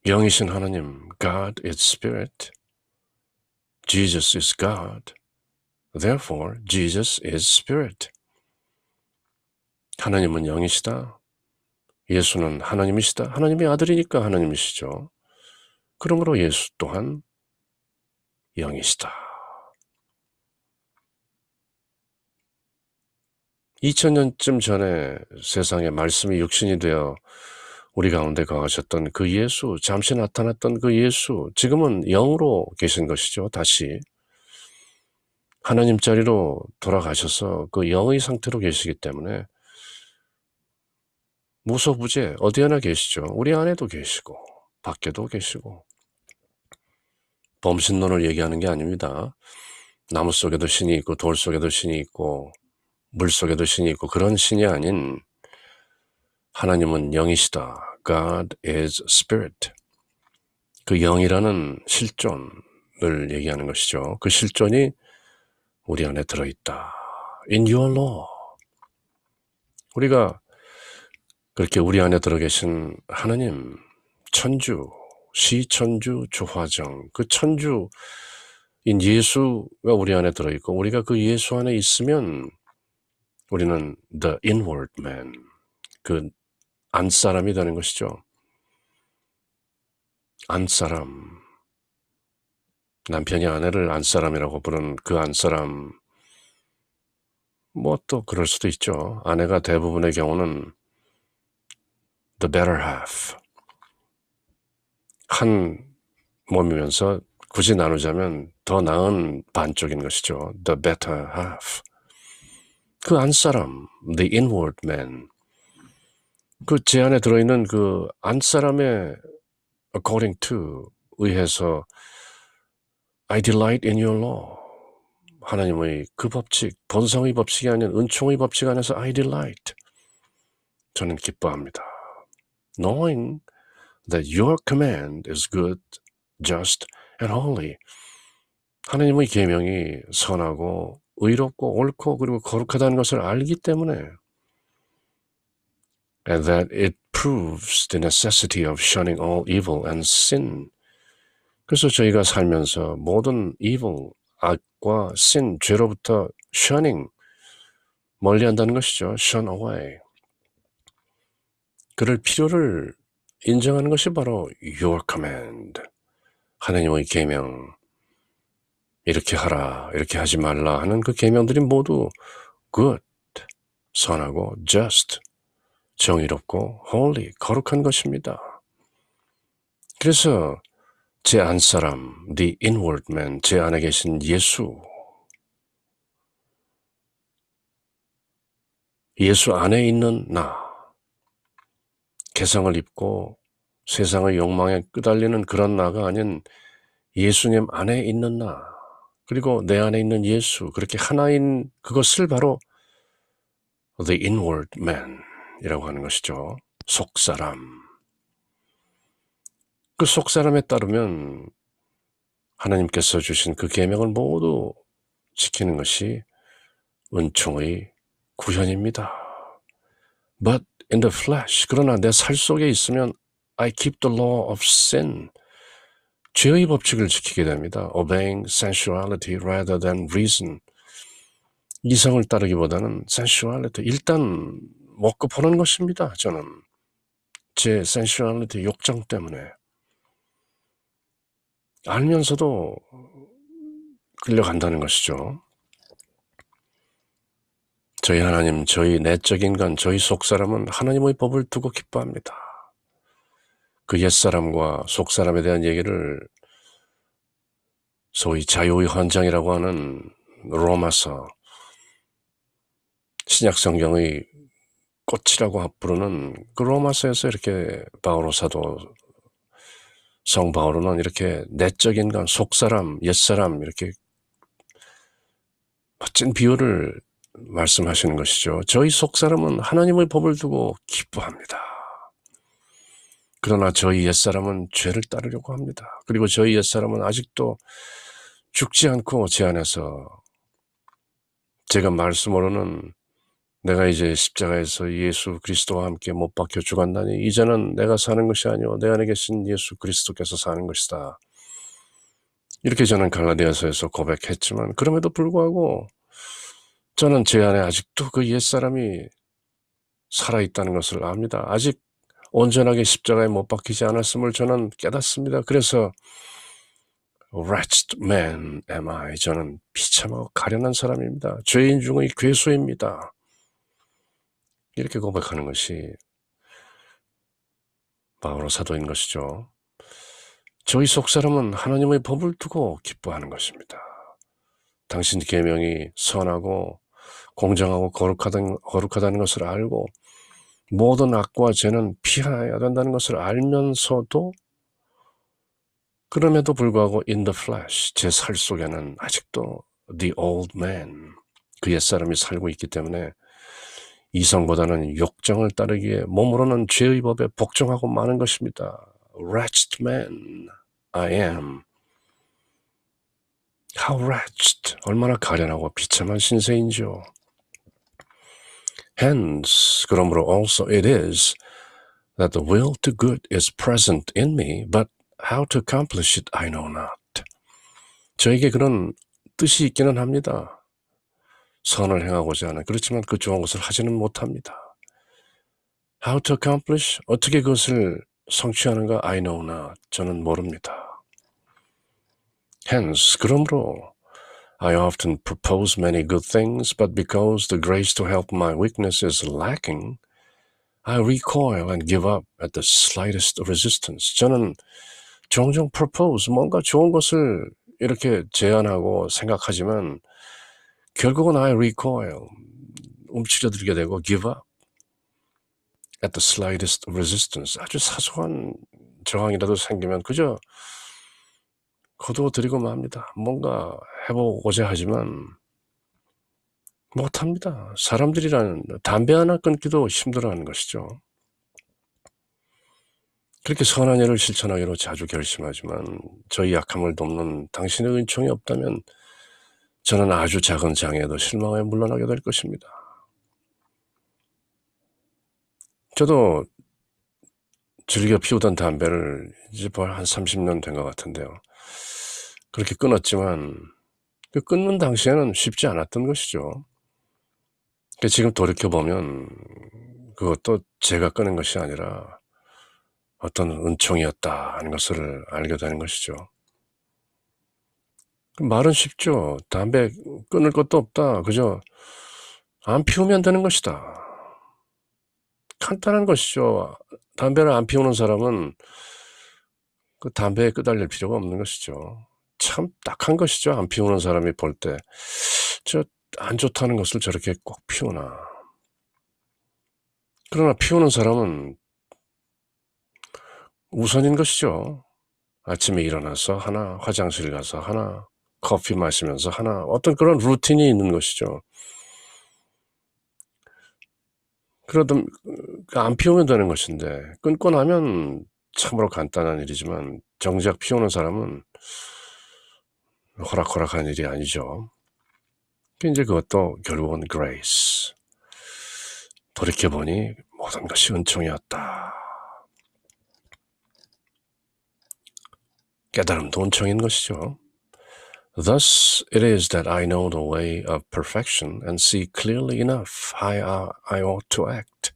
영이신 하나님, God is Spirit. Jesus is God. Therefore, Jesus is Spirit. 하나님은 영이시다. 예수는 하나님이시다. 하나님의 아들이니까 하나님이시죠. 그러므로 예수 또한 영이시다. 2000년쯤 전에 세상에 말씀이 육신이 되어 우리 가운데 거하셨던 그 예수, 잠시 나타났던 그 예수, 지금은 영으로 계신 것이죠. 다시 하나님 자리로 돌아가셔서 그 영의 상태로 계시기 때문에 무소부재 어디에나 계시죠. 우리 안에도 계시고 밖에도 계시고. 범신론을 얘기하는 게 아닙니다. 나무 속에도 신이 있고 돌 속에도 신이 있고 물속에도 신이 있고 그런 신이 아닌 하나님은 영이시다. God is spirit. 그 영이라는 실존을 얘기하는 것이죠. 그 실존이 우리 안에 들어있다. In your law. 우리가 그렇게 우리 안에 들어 계신 하나님, 천주, 시천주 조화정, 그 천주인 예수가 우리 안에 들어있고 우리가 그 예수 안에 있으면 우리는 the inward man, 그 안사람이 되는 것이죠. 안사람. 남편이 아내를 안사람이라고 부르는 그 안사람, 뭐 또 그럴 수도 있죠. 아내가 대부분의 경우는 the better half. 한 몸이면서 굳이 나누자면 더 나은 반쪽인 것이죠. The better half. 그 안사람, the inward man. 그 제 안에 들어있는 그 안사람의 according to 의해서 I delight in your law. 하나님의 그 법칙, 본성의 법칙이 아닌 은총의 법칙 안에서 I delight. 저는 기뻐합니다. Knowing that your command is good, just, and holy. 하나님의 계명이 선하고 의롭고 옳고 그리고 거룩하다는 것을 알기 때문에 and that it proves the necessity of shunning all evil and sin. 그래서 저희가 살면서 모든 evil, 악과 sin, 죄로부터 shunning, 멀리한다는 것이죠. shun away. 그럴 필요를 인정하는 것이 바로 your command. 하나님의 계명, 이렇게 하라, 이렇게 하지 말라 하는 그 계명들이 모두 good, 선하고 just, 정의롭고 holy, 거룩한 것입니다. 그래서 제 안사람, the inward man, 제 안에 계신 예수, 예수 안에 있는 나, 개성을 입고 세상의 욕망에 끄달리는 그런 나가 아닌 예수님 안에 있는 나, 그리고 내 안에 있는 예수, 그렇게 하나인 그것을 바로 the inward man 이라고 하는 것이죠. 속사람. 그 속사람에 따르면 하나님께서 주신 그 계명을 모두 지키는 것이 은총의 구현입니다. But in the flesh, 그러나 내 살 속에 있으면 I keep the law of sin. 죄의 법칙을 지키게 됩니다. Obeying sensuality rather than reason. 이성을 따르기보다는 sensuality. 일단 먹고 보는 것입니다. 저는 제 sensuality 욕정 때문에 알면서도 끌려간다는 것이죠. 저희 하나님, 저희 내적 인간, 저희 속사람은 하나님의 법을 두고 기뻐합니다. 그 옛사람과 속사람에 대한 얘기를 소위 자유의 헌장이라고 하는 로마서, 신약성경의 꽃이라고 부르는 그 로마서에서 이렇게 바오로 사도, 성 바오로는 이렇게 내적 인간, 속사람, 옛사람 이렇게 멋진 비유를 말씀하시는 것이죠. 저희 속사람은 하나님의 법을 두고 기뻐합니다. 그러나 저희 옛사람은 죄를 따르려고 합니다. 그리고 저희 옛사람은 아직도 죽지 않고 제 안에서 제가 말씀으로는 내가 이제 십자가에서 예수 그리스도와 함께 못 박혀 죽었나니 이제는 내가 사는 것이 아니오 내 안에 계신 예수 그리스도께서 사는 것이다. 이렇게 저는 갈라디아서에서 고백했지만 그럼에도 불구하고 저는 제 안에 아직도 그 옛사람이 살아있다는 것을 압니다. 아직 온전하게 십자가에 못 박히지 않았음을 저는 깨닫습니다. 그래서 wretched man am I. 저는 비참하고 가련한 사람입니다. 죄인 중의 괴수입니다. 이렇게 고백하는 것이 바오로 사도인 것이죠. 저희 속사람은 하나님의 법을 두고 기뻐하는 것입니다. 당신 계명이 선하고 공정하고 거룩하다는 것을 알고 모든 악과 죄는 피해야 된다는 것을 알면서도 그럼에도 불구하고 in the flesh, 제 살 속에는 아직도 the old man, 그 옛사람이 살고 있기 때문에 이성보다는 욕정을 따르기에 몸으로는 죄의 법에 복종하고 마는 것입니다. Wretched man I am. How wretched. 얼마나 가련하고 비참한 신세인지요. Hence, 그러므로 also it is that the will to good is present in me, but how to accomplish it I know not. 저에게 그런 뜻이 있기는 합니다. 선을 행하고자 하는. 그렇지만 그 좋은 것을 하지는 못합니다. How to accomplish? 어떻게 그것을 성취하는가? I know not. 저는 모릅니다. Hence, 그러므로 I often propose many good things, but because the grace to help my weakness is lacking, I recoil and give up at the slightest resistance. 저는 종종 propose, 뭔가 좋은 것을 이렇게 제안하고 생각하지만 결국은 I recoil, 움츠려들게 되고 give up at the slightest resistance. 아주 사소한 저항이라도 생기면 그저 거두어드리고 맙니다. 뭔가 해보고자 하지만 못합니다. 사람들이란 담배 하나 끊기도 힘들어하는 것이죠. 그렇게 선한 일을 실천하기로 자주 결심하지만 저희 약함을 돕는 당신의 은총이 없다면 저는 아주 작은 장애에도 실망하여 물러나게 될 것입니다. 저도 즐겨 피우던 담배를 이제 한 30년 된 것 같은데요. 그렇게 끊었지만 그 끊는 당시에는 쉽지 않았던 것이죠. 지금 돌이켜보면 그것도 제가 끊은 것이 아니라 어떤 은총이었다 하는 것을 알게 되는 것이죠. 말은 쉽죠. 담배 끊을 것도 없다. 그저 안 피우면 되는 것이다. 간단한 것이죠. 담배를 안 피우는 사람은 그 담배에 끄달릴 필요가 없는 것이죠. 참 딱한 것이죠. 안 피우는 사람이 볼 때 저 안 좋다는 것을 저렇게 꼭 피우나. 그러나 피우는 사람은 우선인 것이죠. 아침에 일어나서 하나, 화장실 가서 하나, 커피 마시면서 하나, 어떤 그런 루틴이 있는 것이죠. 그러다 안 피우면 되는 것인데 끊고 나면 참으로 간단한 일이지만 정작 피우는 사람은 호락호락한 일이 아니죠. 이제 그것도 결국은 grace. 돌이켜보니 모든 것이 은총이었다. 깨달음도 은총인 것이죠. Thus it is that I know the way of perfection and see clearly enough how I ought to act.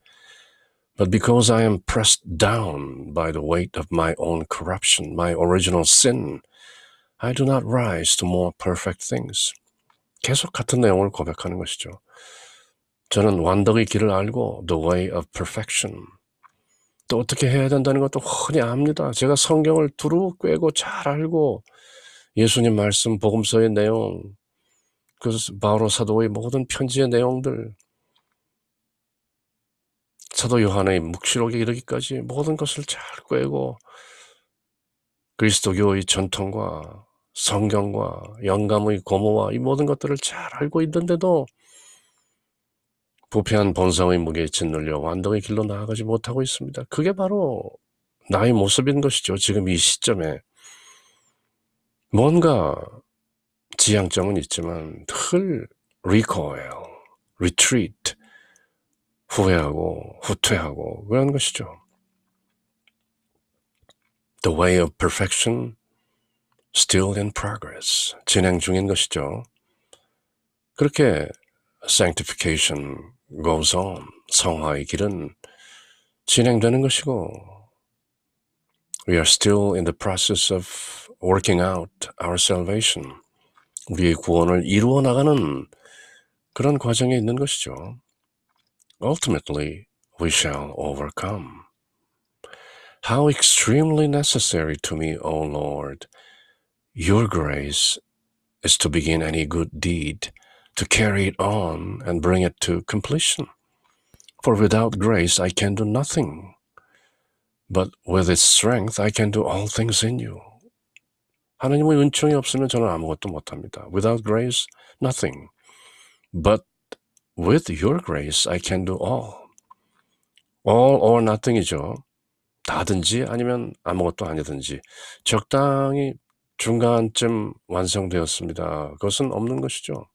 But because I am pressed down by the weight of my own corruption, my original sin, I do not rise to more perfect things. 계속 같은 내용을 고백하는 것이죠. 저는 완덕의 길을 알고 the way of perfection. 또 어떻게 해야 된다는 것도 훤히 압니다. 제가 성경을 두루 꿰고 잘 알고 예수님 말씀, 복음서의 내용, 그 바오로 사도의 모든 편지의 내용들, 사도 요한의 묵시록에 이르기까지 모든 것을 잘 꿰고 그리스도교의 전통과 성경과 영감의 고모와 이 모든 것들을 잘 알고 있는데도 부패한 본성의 무게에 짓눌려 완덕의 길로 나아가지 못하고 있습니다. 그게 바로 나의 모습인 것이죠. 지금 이 시점에 뭔가 지향점은 있지만 늘 recoil, retreat, 후회하고 후퇴하고 그런 것이죠. The way of perfection still in progress. 진행 중인 것이죠. 그렇게 sanctification goes on. 성화의 길은 진행되는 것이고 we are still in the process of working out our salvation. 우리의 구원을 이루어 나가는 그런 과정에 있는 것이죠. Ultimately, we shall overcome. How extremely necessary to me, O Lord, your grace is to begin any good deed, to carry it on and bring it to completion. For without grace I can do nothing, but with its strength I can do all things in you. 하나님의 은총이 없으면 저는 아무것도 못합니다. Without grace, nothing. But with your grace, I can do all. All or nothing이죠. 다든지 아니면 아무것도 아니든지 적당히 중간쯤 완성되었습니다. 그것은 없는 것이죠.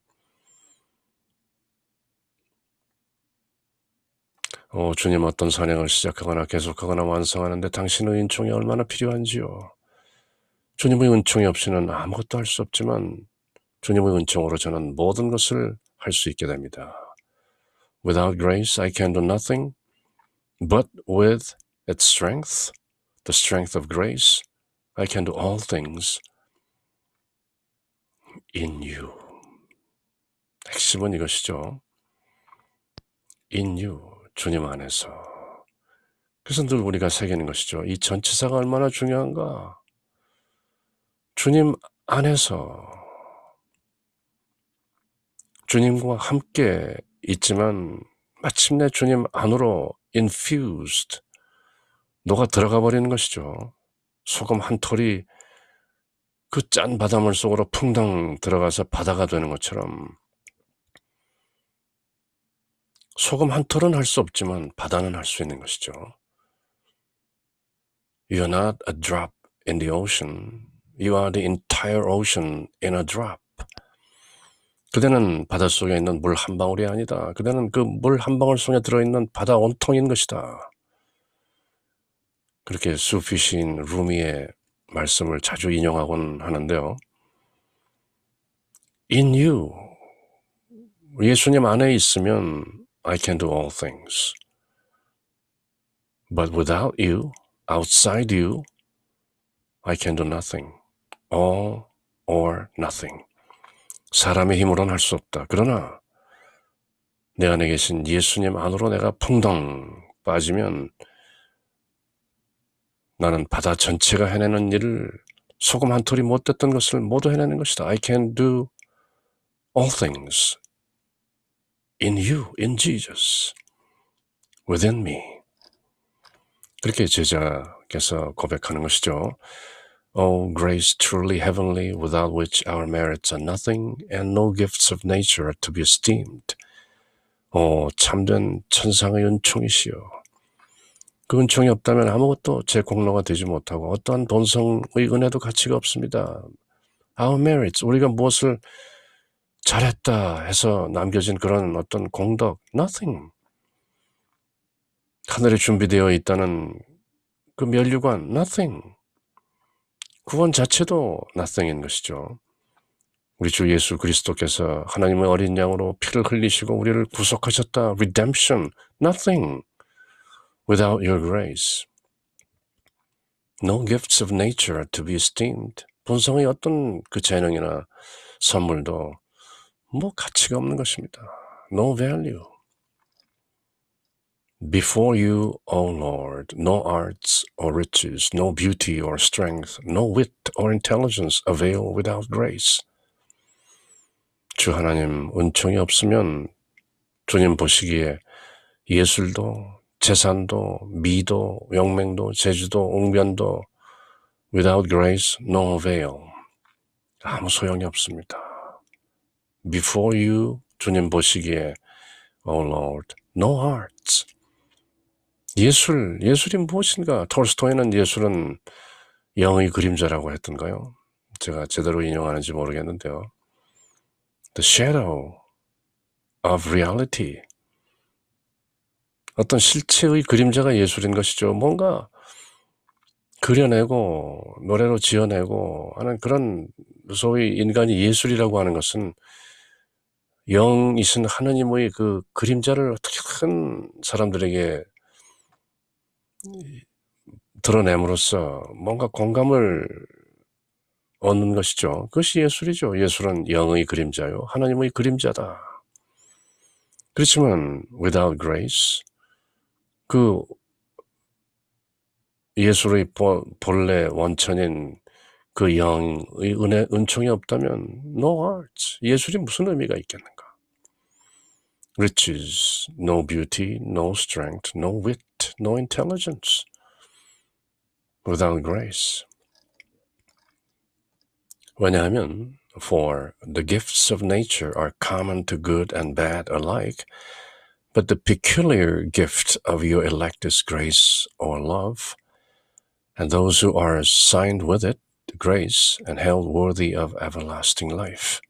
주님 어떤 선행을 시작하거나 계속하거나 완성하는데 당신의 은총이 얼마나 필요한지요. 주님의 은총이 없이는 아무것도 할 수 없지만 주님의 은총으로 저는 모든 것을 할 수 있게 됩니다. Without grace, I can do nothing, but with its strength, the strength of grace, I can do all things in you. 핵심은 이것이죠. In you, 주님 안에서. 그래서 늘 우리가 새기는 것이죠. 이 전치사가 얼마나 중요한가. 주님 안에서 주님과 함께 있지만 마침내 주님 안으로 infused, 녹아 들어가 버리는 것이죠. 소금 한 톨이 그 짠 바닷물 속으로 풍덩 들어가서 바다가 되는 것처럼 소금 한 톨은 할 수 없지만 바다는 할 수 있는 것이죠. You are not a drop in the ocean. You are the entire ocean in a drop. 그대는 바닷속에 있는 물 한 방울이 아니다. 그대는 그 물 한 방울 속에 들어있는 바다 온통인 것이다. 그렇게 수피시인 루미의 말씀을 자주 인용하곤 하는데요. In you, 예수님 안에 있으면 I can do all things. But without you, outside you, I can do nothing. All or nothing. 사람의 힘으로는 할 수 없다. 그러나 내 안에 계신 예수님 안으로 내가 풍덩 빠지면 나는 바다 전체가 해내는 일을 소금 한 톨이 못됐던 것을 모두 해내는 것이다. I can do all things in you, in Jesus, within me. 그렇게 제자께서 고백하는 것이죠. Oh, grace truly heavenly, without which our merits are nothing, and no gifts of nature are to be esteemed. 참된 천상의 은총이시여. 그 은총이 없다면 아무것도 제 공로가 되지 못하고 어떠한 본성의 은혜도 가치가 없습니다. Our merits, 우리가 무엇을 잘했다 해서 남겨진 그런 어떤 공덕, nothing. 하늘에 준비되어 있다는 그 면류관, nothing. 구원 자체도 nothing인 것이죠. 우리 주 예수 그리스도께서 하나님의 어린 양으로 피를 흘리시고 우리를 구속하셨다. Redemption, nothing. Without your grace. No gifts of nature are to be esteemed. 본성의 어떤 그 재능이나 선물도 뭐 가치가 없는 것입니다. No value. Before you, O Lord, no arts or riches, no beauty or strength, no wit or intelligence avail without grace. 주 하나님 은총이 없으면 주님 보시기에 예술도 재산도 미도 영맹도 재주도 웅변도 without grace, no avail. 아무 소용이 없습니다. Before you, 주님 보시기에 O Lord, no arts. 예술이 무엇인가? 톨스토이는 예술은 영의 그림자라고 했던가요? 제가 제대로 인용하는지 모르겠는데요. The shadow of reality. 어떤 실체의 그림자가 예술인 것이죠. 뭔가 그려내고 노래로 지어내고 하는 그런 소위 인간이 예술이라고 하는 것은 영이신 하느님의 그 그림자를 어떻게든 사람들에게 드러냄으로써 뭔가 공감을 얻는 것이죠. 그것이 예술이죠. 예술은 영의 그림자요. 하나님의 그림자다. 그렇지만 without grace, 그 예술의 본래 원천인 그 영의 은총이 없다면 no arts, 예술이 무슨 의미가 있겠는가? Riches, no beauty, no strength, no wit, no intelligence. Without grace. 왜냐하면 For the gifts of nature are common to good and bad alike, but the peculiar gift of your elect is grace or love, and those who are signed with it, grace, and held worthy of everlasting life.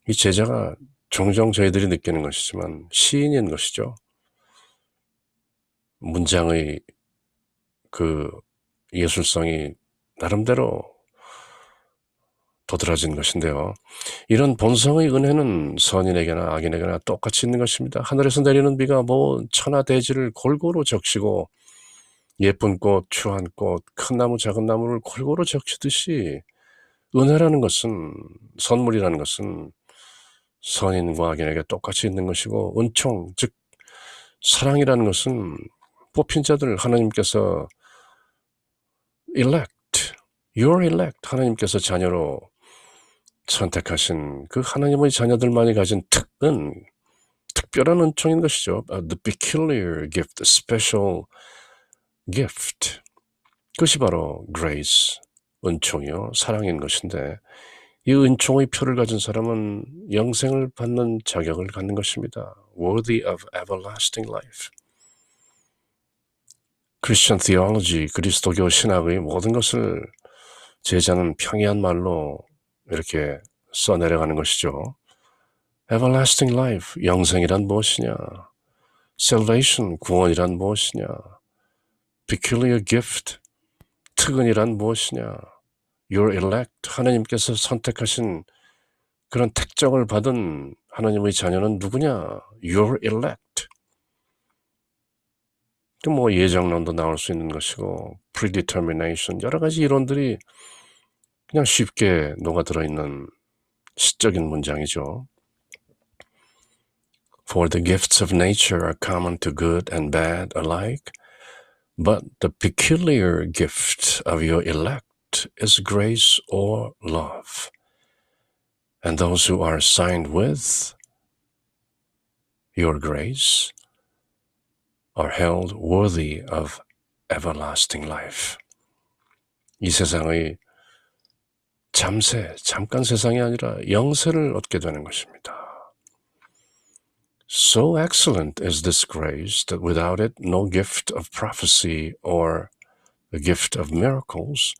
이 제자가 종종 저희들이 느끼는 것이지만 시인인 것이죠. 문장의 그 예술성이 나름대로 도드라진 것인데요. 이런 본성의 은혜는 선인에게나 악인에게나 똑같이 있는 것입니다. 하늘에서 내리는 비가 천하대지를 골고루 적시고 예쁜 꽃, 추한 꽃, 큰 나무, 작은 나무를 골고루 적시듯이 은혜라는 것은, 선물이라는 것은 선인과 악인에게 똑같이 있는 것이고, 은총, 즉 사랑이라는 것은 뽑힌 자들 하나님께서 your elect, 하나님께서 자녀로 선택하신 그 하나님의 자녀들만이 가진 특별한 은총인 것이죠. The peculiar gift, the special gift. 그것이 바로 grace, 은총이요, 사랑인 것인데 이 은총의 표를 가진 사람은 영생을 받는 자격을 갖는 것입니다. Worthy of everlasting life. Christian theology, 그리스도교 신학의 모든 것을 제자는 평이한 말로 이렇게 써내려가는 것이죠. Everlasting life, 영생이란 무엇이냐? Salvation, 구원이란 무엇이냐? Peculiar gift, 특은이란 무엇이냐? Your elect, 하나님께서 선택하신 그런 택정을 받은 하나님의 자녀는 누구냐? Your elect. 뭐 예정론도 나올 수 있는 것이고 predetermination, 여러 가지 이론들이 그냥 쉽게 녹아들어있는 시적인 문장이죠. For the gifts of nature are common to good and bad alike, but the peculiar gift of your elect is grace or love, and those who are signed with your grace are held worthy of everlasting life. 이 세상의 잠깐 세상이 아니라 영세를 얻게 되는 것입니다. So excellent is this grace that without it no gift of prophecy or the gift of miracles,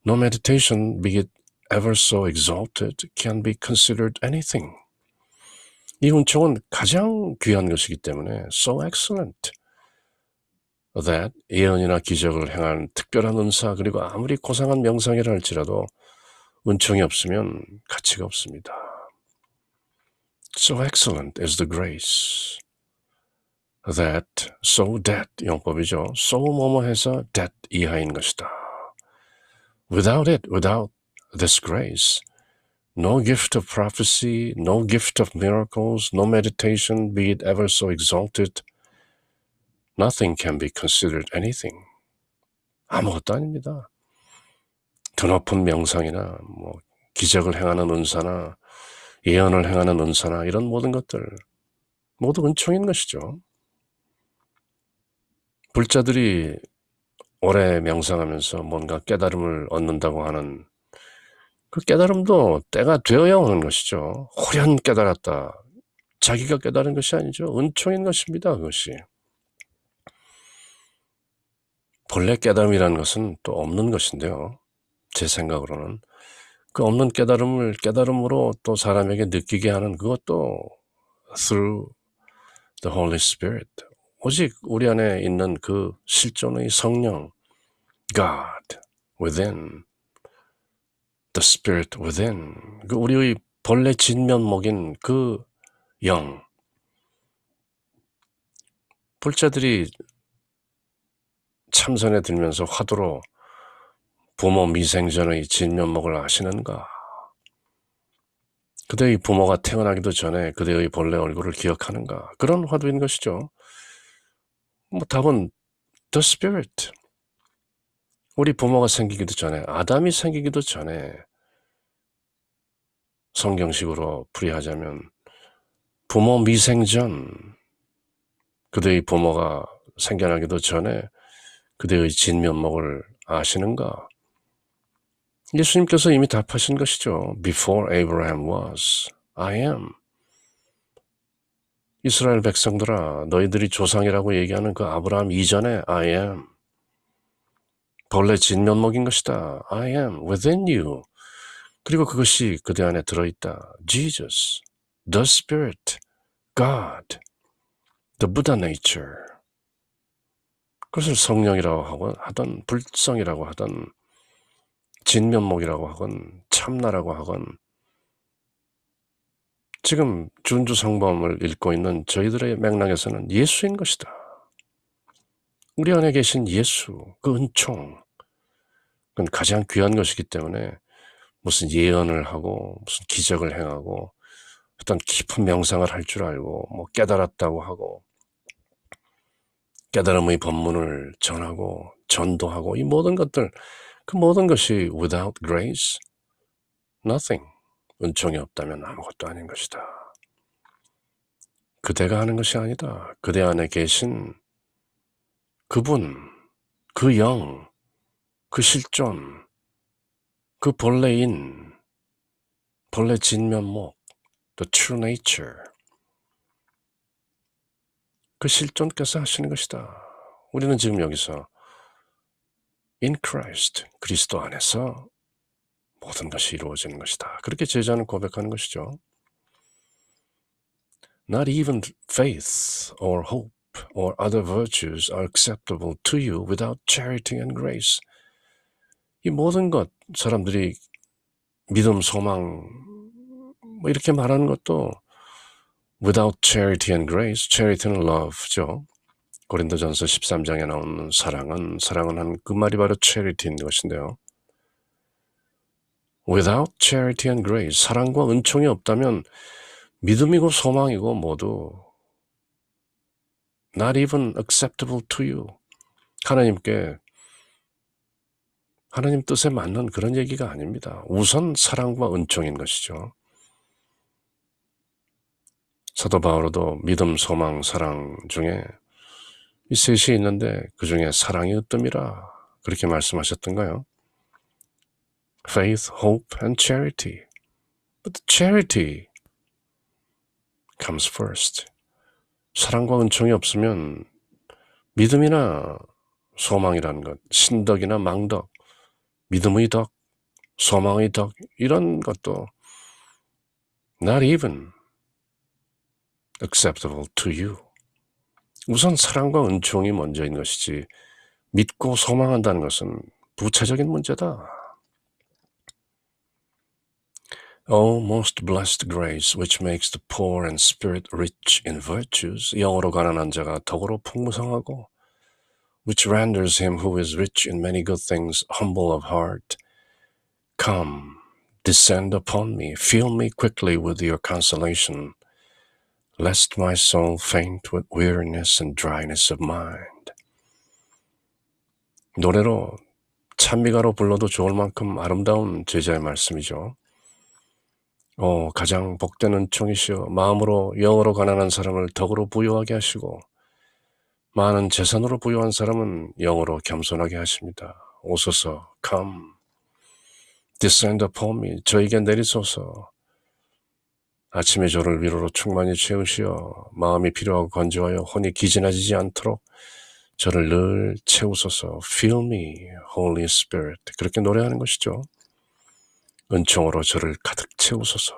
no meditation, be it ever so exalted, can be considered anything. 이 은총은 가장 귀한 것이기 때문에 so excellent that 예언이나 기적을 행한 특별한 은사, 그리고 아무리 고상한 명상이라 할지라도 은총이 없으면 가치가 없습니다. So excellent is the grace that, so that, 용법이죠. so 뭐뭐해서 that 이하인 것이다. Without it, without this grace, no gift of prophecy, no gift of miracles, no meditation, be it ever so exalted, nothing can be considered anything. 아무것도 아닙니다. 더 높은 명상이나 뭐 기적을 행하는 은사나 예언을 행하는 은사나 이런 모든 것들 모두 은총인 것이죠. 불자들이 오래 명상하면서 뭔가 깨달음을 얻는다고 하는 그 깨달음도 때가 되어야 오는 것이죠. 호련 깨달았다. 자기가 깨달은 것이 아니죠. 은총인 것입니다. 그것이. 본래 깨달음이라는 것은 또 없는 것인데요. 제 생각으로는 그 없는 깨달음을 깨달음으로 또 사람에게 느끼게 하는 그것도 through the Holy Spirit, 오직 우리 안에 있는 그 실존의 성령, God within, the Spirit within, 그 우리의 본래 진면목인 그 영. 불자들이 참선에 들면서 화두로 부모 미생전의 진면목을 아시는가? 그대의 부모가 태어나기도 전에 그대의 본래 얼굴을 기억하는가? 그런 화두인 것이죠. 답은 the Spirit. 우리 부모가 생기기도 전에, 아담이 생기기도 전에, 성경식으로 풀이하자면 부모 미생전, 그대의 부모가 생겨나기도 전에 그대의 진면목을 아시는가? 예수님께서 이미 답하신 것이죠. Before Abraham was, I am. 이스라엘 백성들아, 너희들이 조상이라고 얘기하는 그 아브라함 이전에 I am. 본래 진면목인 것이다. I am within you. 그리고 그것이 그대 안에 들어있다. Jesus, the Spirit, God, the Buddha nature. 그것을 성령이라고 하던 불성이라고 하던 진면목이라고 하건 참나라고 하건 지금 준주성범을 읽고 있는 저희들의 맥락에서는 예수인 것이다. 우리 안에 계신 예수, 그 은총, 그건 가장 귀한 것이기 때문에 무슨 예언을 하고 무슨 기적을 행하고 어떤 깊은 명상을 할 줄 알고 뭐 깨달았다고 하고 깨달음의 법문을 전하고 전도하고 이 모든 것들, 그 모든 것이 without grace, nothing. 은총이 없다면 아무것도 아닌 것이다. 그대가 하는 것이 아니다. 그대 안에 계신 그분, 그 영, 그 실존, 그 본래인, 본래 진면목, the true nature, 그 실존께서 하시는 것이다. 우리는 지금 여기서 in Christ, 그리스도 안에서 모든 것이 이루어지는 것이다. 그렇게 제자는 고백하는 것이죠. Not even faith or hope or other virtues are acceptable to you without charity and grace. 이 모든 것, 사람들이 믿음, 소망 뭐 이렇게 말하는 것도 without charity and grace, charity는 love죠. 고린도전서 13장에 나오는 사랑은 한 그 말이 바로 charity인 것인데요. Without charity and grace, 사랑과 은총이 없다면 믿음이고 소망이고 모두 not even acceptable to you. 하나님 뜻에 맞는 그런 얘기가 아닙니다. 우선 사랑과 은총인 것이죠. 사도 바울도 믿음, 소망, 사랑 중에 이 셋이 있는데 그 중에 사랑이 으뜸이라 그렇게 말씀하셨던가요? Faith, hope, and charity. But the charity comes first. 사랑과 은총이 없으면 믿음이나 소망이라는 것, 신덕이나 망덕, 믿음의 덕, 소망의 덕 이런 것도 not even acceptable to you. 우선 사랑과 은총이 먼저인 것이지 믿고 소망한다는 것은 부차적인 문제다. O most blessed grace which makes the poor and spirit rich in virtues. 영으로 가난한 자가 덕으로 풍성하고 which renders him who is rich in many good things humble of heart. Come, descend upon me, fill me quickly with your consolation, lest my soul faint with weariness and dryness of mind. 노래로 찬미가로 불러도 좋을 만큼 아름다운 제자의 말씀이죠. 가장 복된 은총이시여 마음으로 영으로 가난한 사람을 덕으로 부유하게 하시고 많은 재산으로 부유한 사람은 영으로 겸손하게 하십니다. 오소서, come, descend upon me, 저에게 내리소서. 아침에 저를 위로로 충만히 채우시어 마음이 필요하고 건조하여 혼이 기진해지지 않도록 저를 늘 채우소서. Fill me, Holy Spirit. 그렇게 노래하는 것이죠. 은총으로 저를 가득 채우소서.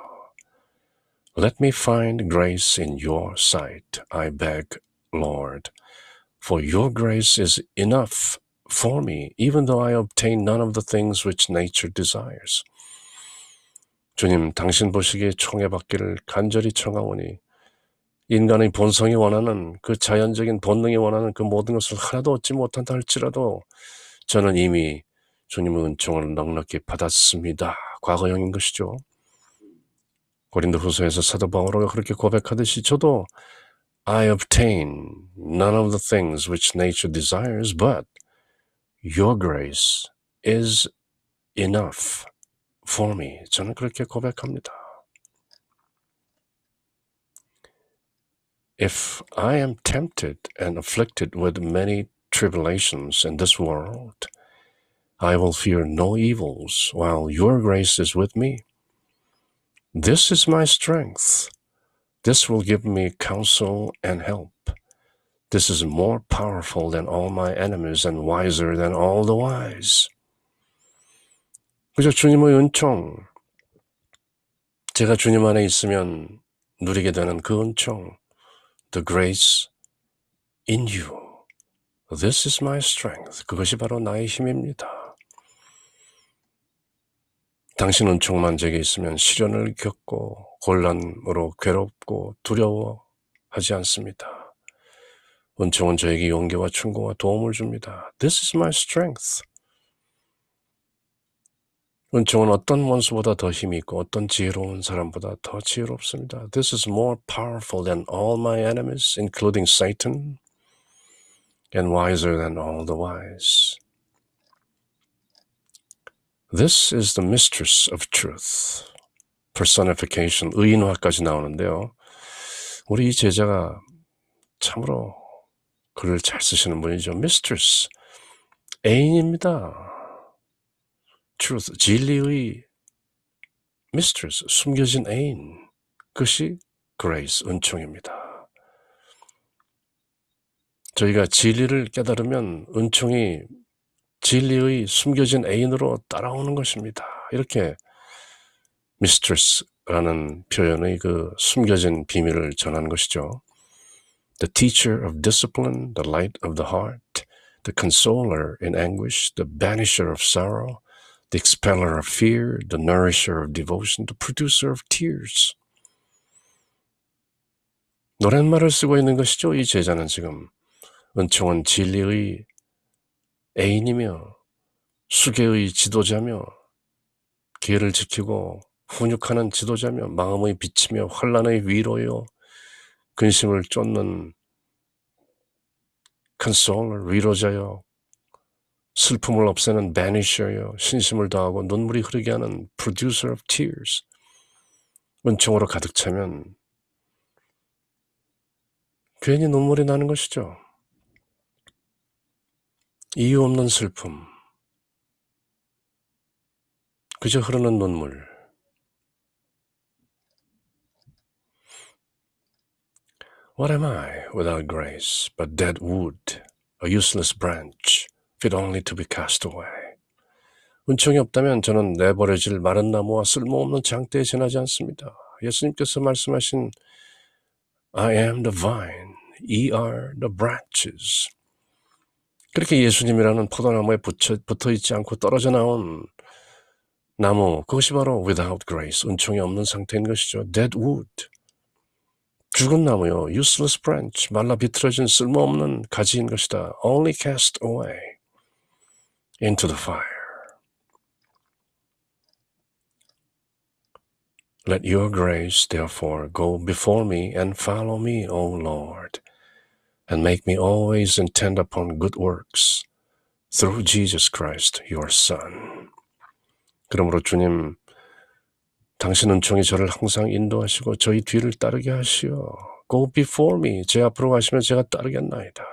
Let me find grace in your sight, I beg, Lord. For your grace is enough for me, even though I obtain none of the things which nature desires. 주님, 당신 보시기에 총애받기를 간절히 청하오니 인간의 본성이 원하는 그 자연적인 본능이 원하는 그 모든 것을 하나도 얻지 못한다 할지라도 저는 이미 주님의 은총을 넉넉히 받았습니다. 과거형인 것이죠. 고린도후서에서 사도 바울가 그렇게 고백하듯이 저도 I obtain none of the things which nature desires, but your grace is enough for me. 저는 그렇게 고백합니다. If I am tempted and afflicted with many tribulations in this world, I will fear no evils while your grace is with me. This is my strength. This will give me counsel and help. This is more powerful than all my enemies and wiser than all the wise. 그저 주님의 은총, 제가 주님 안에 있으면 누리게 되는 그 은총, the grace in you. This is my strength. 그것이 바로 나의 힘입니다. 당신 은총만 제게 있으면 시련을 겪고 곤란으로 괴롭고 두려워하지 않습니다. 은총은 저에게 용기와 충고와 도움을 줍니다. This is my strength. 은총은 어떤 원수보다 더 힘이 있고 어떤 지혜로운 사람보다 더 지혜롭습니다. This is more powerful than all my enemies, including Satan, and wiser than all the wise. This is the mistress of truth. personification, 의인화까지 나오는데요. 우리 이 제자가 참으로 글을 잘 쓰시는 분이죠. mistress, 애인입니다. truth, 진리의 mistress, 숨겨진 애인. 그것이 grace, 은총입니다. 저희가 진리를 깨달으면 은총이 진리의 숨겨진 애인으로 따라오는 것입니다. 이렇게 mistress라는 표현의 그 숨겨진 비밀을 전한 것이죠. The teacher of discipline, the light of the heart, the consoler in anguish, the banisher of sorrow, the expeller of fear, the nourisher of devotion, the producer of tears. 노랫말을 쓰고 있는 것이죠. 이 제자는 지금 은총은 진리의 애인이며 수계의 지도자며 기회를 지키고 훈육하는 지도자며 마음의 빛이며 환난의 위로요 근심을 쫓는 consoler, 위로자요 슬픔을 없애는 banisher요 신심을 더하고 눈물이 흐르게 하는 producer of tears. 은총으로 가득 차면 괜히 눈물이 나는 것이죠. 이유 없는 슬픔, 그저 흐르는 눈물. What am I without grace, but dead wood, a useless branch, fit only to be cast away. 은총이 없다면 저는 내버려질 마른 나무와 쓸모없는 장대에 지나지 않습니다. 예수님께서 말씀하신 I am the vine, ye are the branches. 그렇게 예수님이라는 포도나무에 붙어있지 않고 떨어져 나온 나무, 그것이 바로 without grace, 은총이 없는 상태인 것이죠. dead wood, 죽은 나무요. useless branch, 말라 비틀어진 쓸모없는 가지인 것이다. only cast away into the fire. Let your grace, therefore, go before me and follow me, O Lord, and make me always intent upon good works through Jesus Christ, your Son. 그러므로 주님, 당신 은총이 저를 항상 인도하시고 저희 뒤를 따르게 하시오. Go before me, 제 앞으로 가시면 제가 따르겠나이다.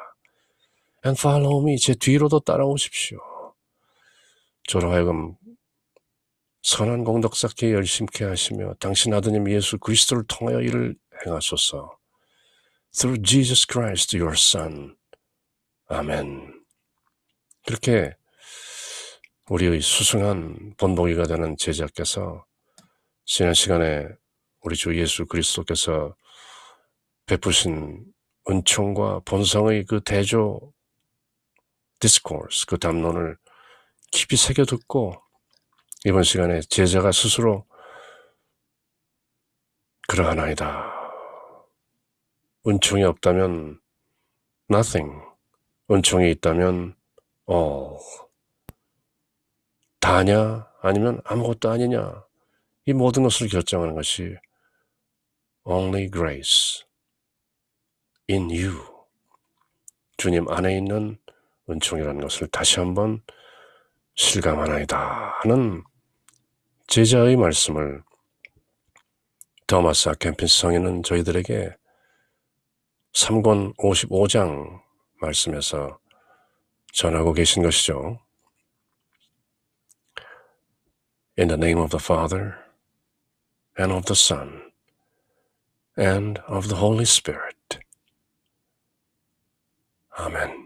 And follow me, 제 뒤로도 따라오십시오. 저로 하여금 선한 공덕 쌓기에 열심케 하시며 당신 아드님 예수 그리스도를 통하여 이를 행하소서. Through Jesus Christ, your Son. 아멘. 그렇게 우리의 수승한 본보기가 되는 제자께서 지난 시간에 우리 주 예수 그리스도께서 베푸신 은총과 본성의 그 대조 디스코스, 그 담론을 깊이 새겨 듣고 이번 시간에 제자가 스스로 그러하나이다. 은총이 없다면 nothing, 은총이 있다면 all. 다냐 아니면 아무것도 아니냐, 이 모든 것을 결정하는 것이 only grace in you, 주님 안에 있는 은총이라는 것을 다시 한번 실감하나이다 하는 제자의 말씀을 토마스 아 캠피스 성인은 저희들에게 3권 55장 말씀에서 전하고 계신 것이죠. In the name of the Father, and of the Son, and of the Holy Spirit. Amen.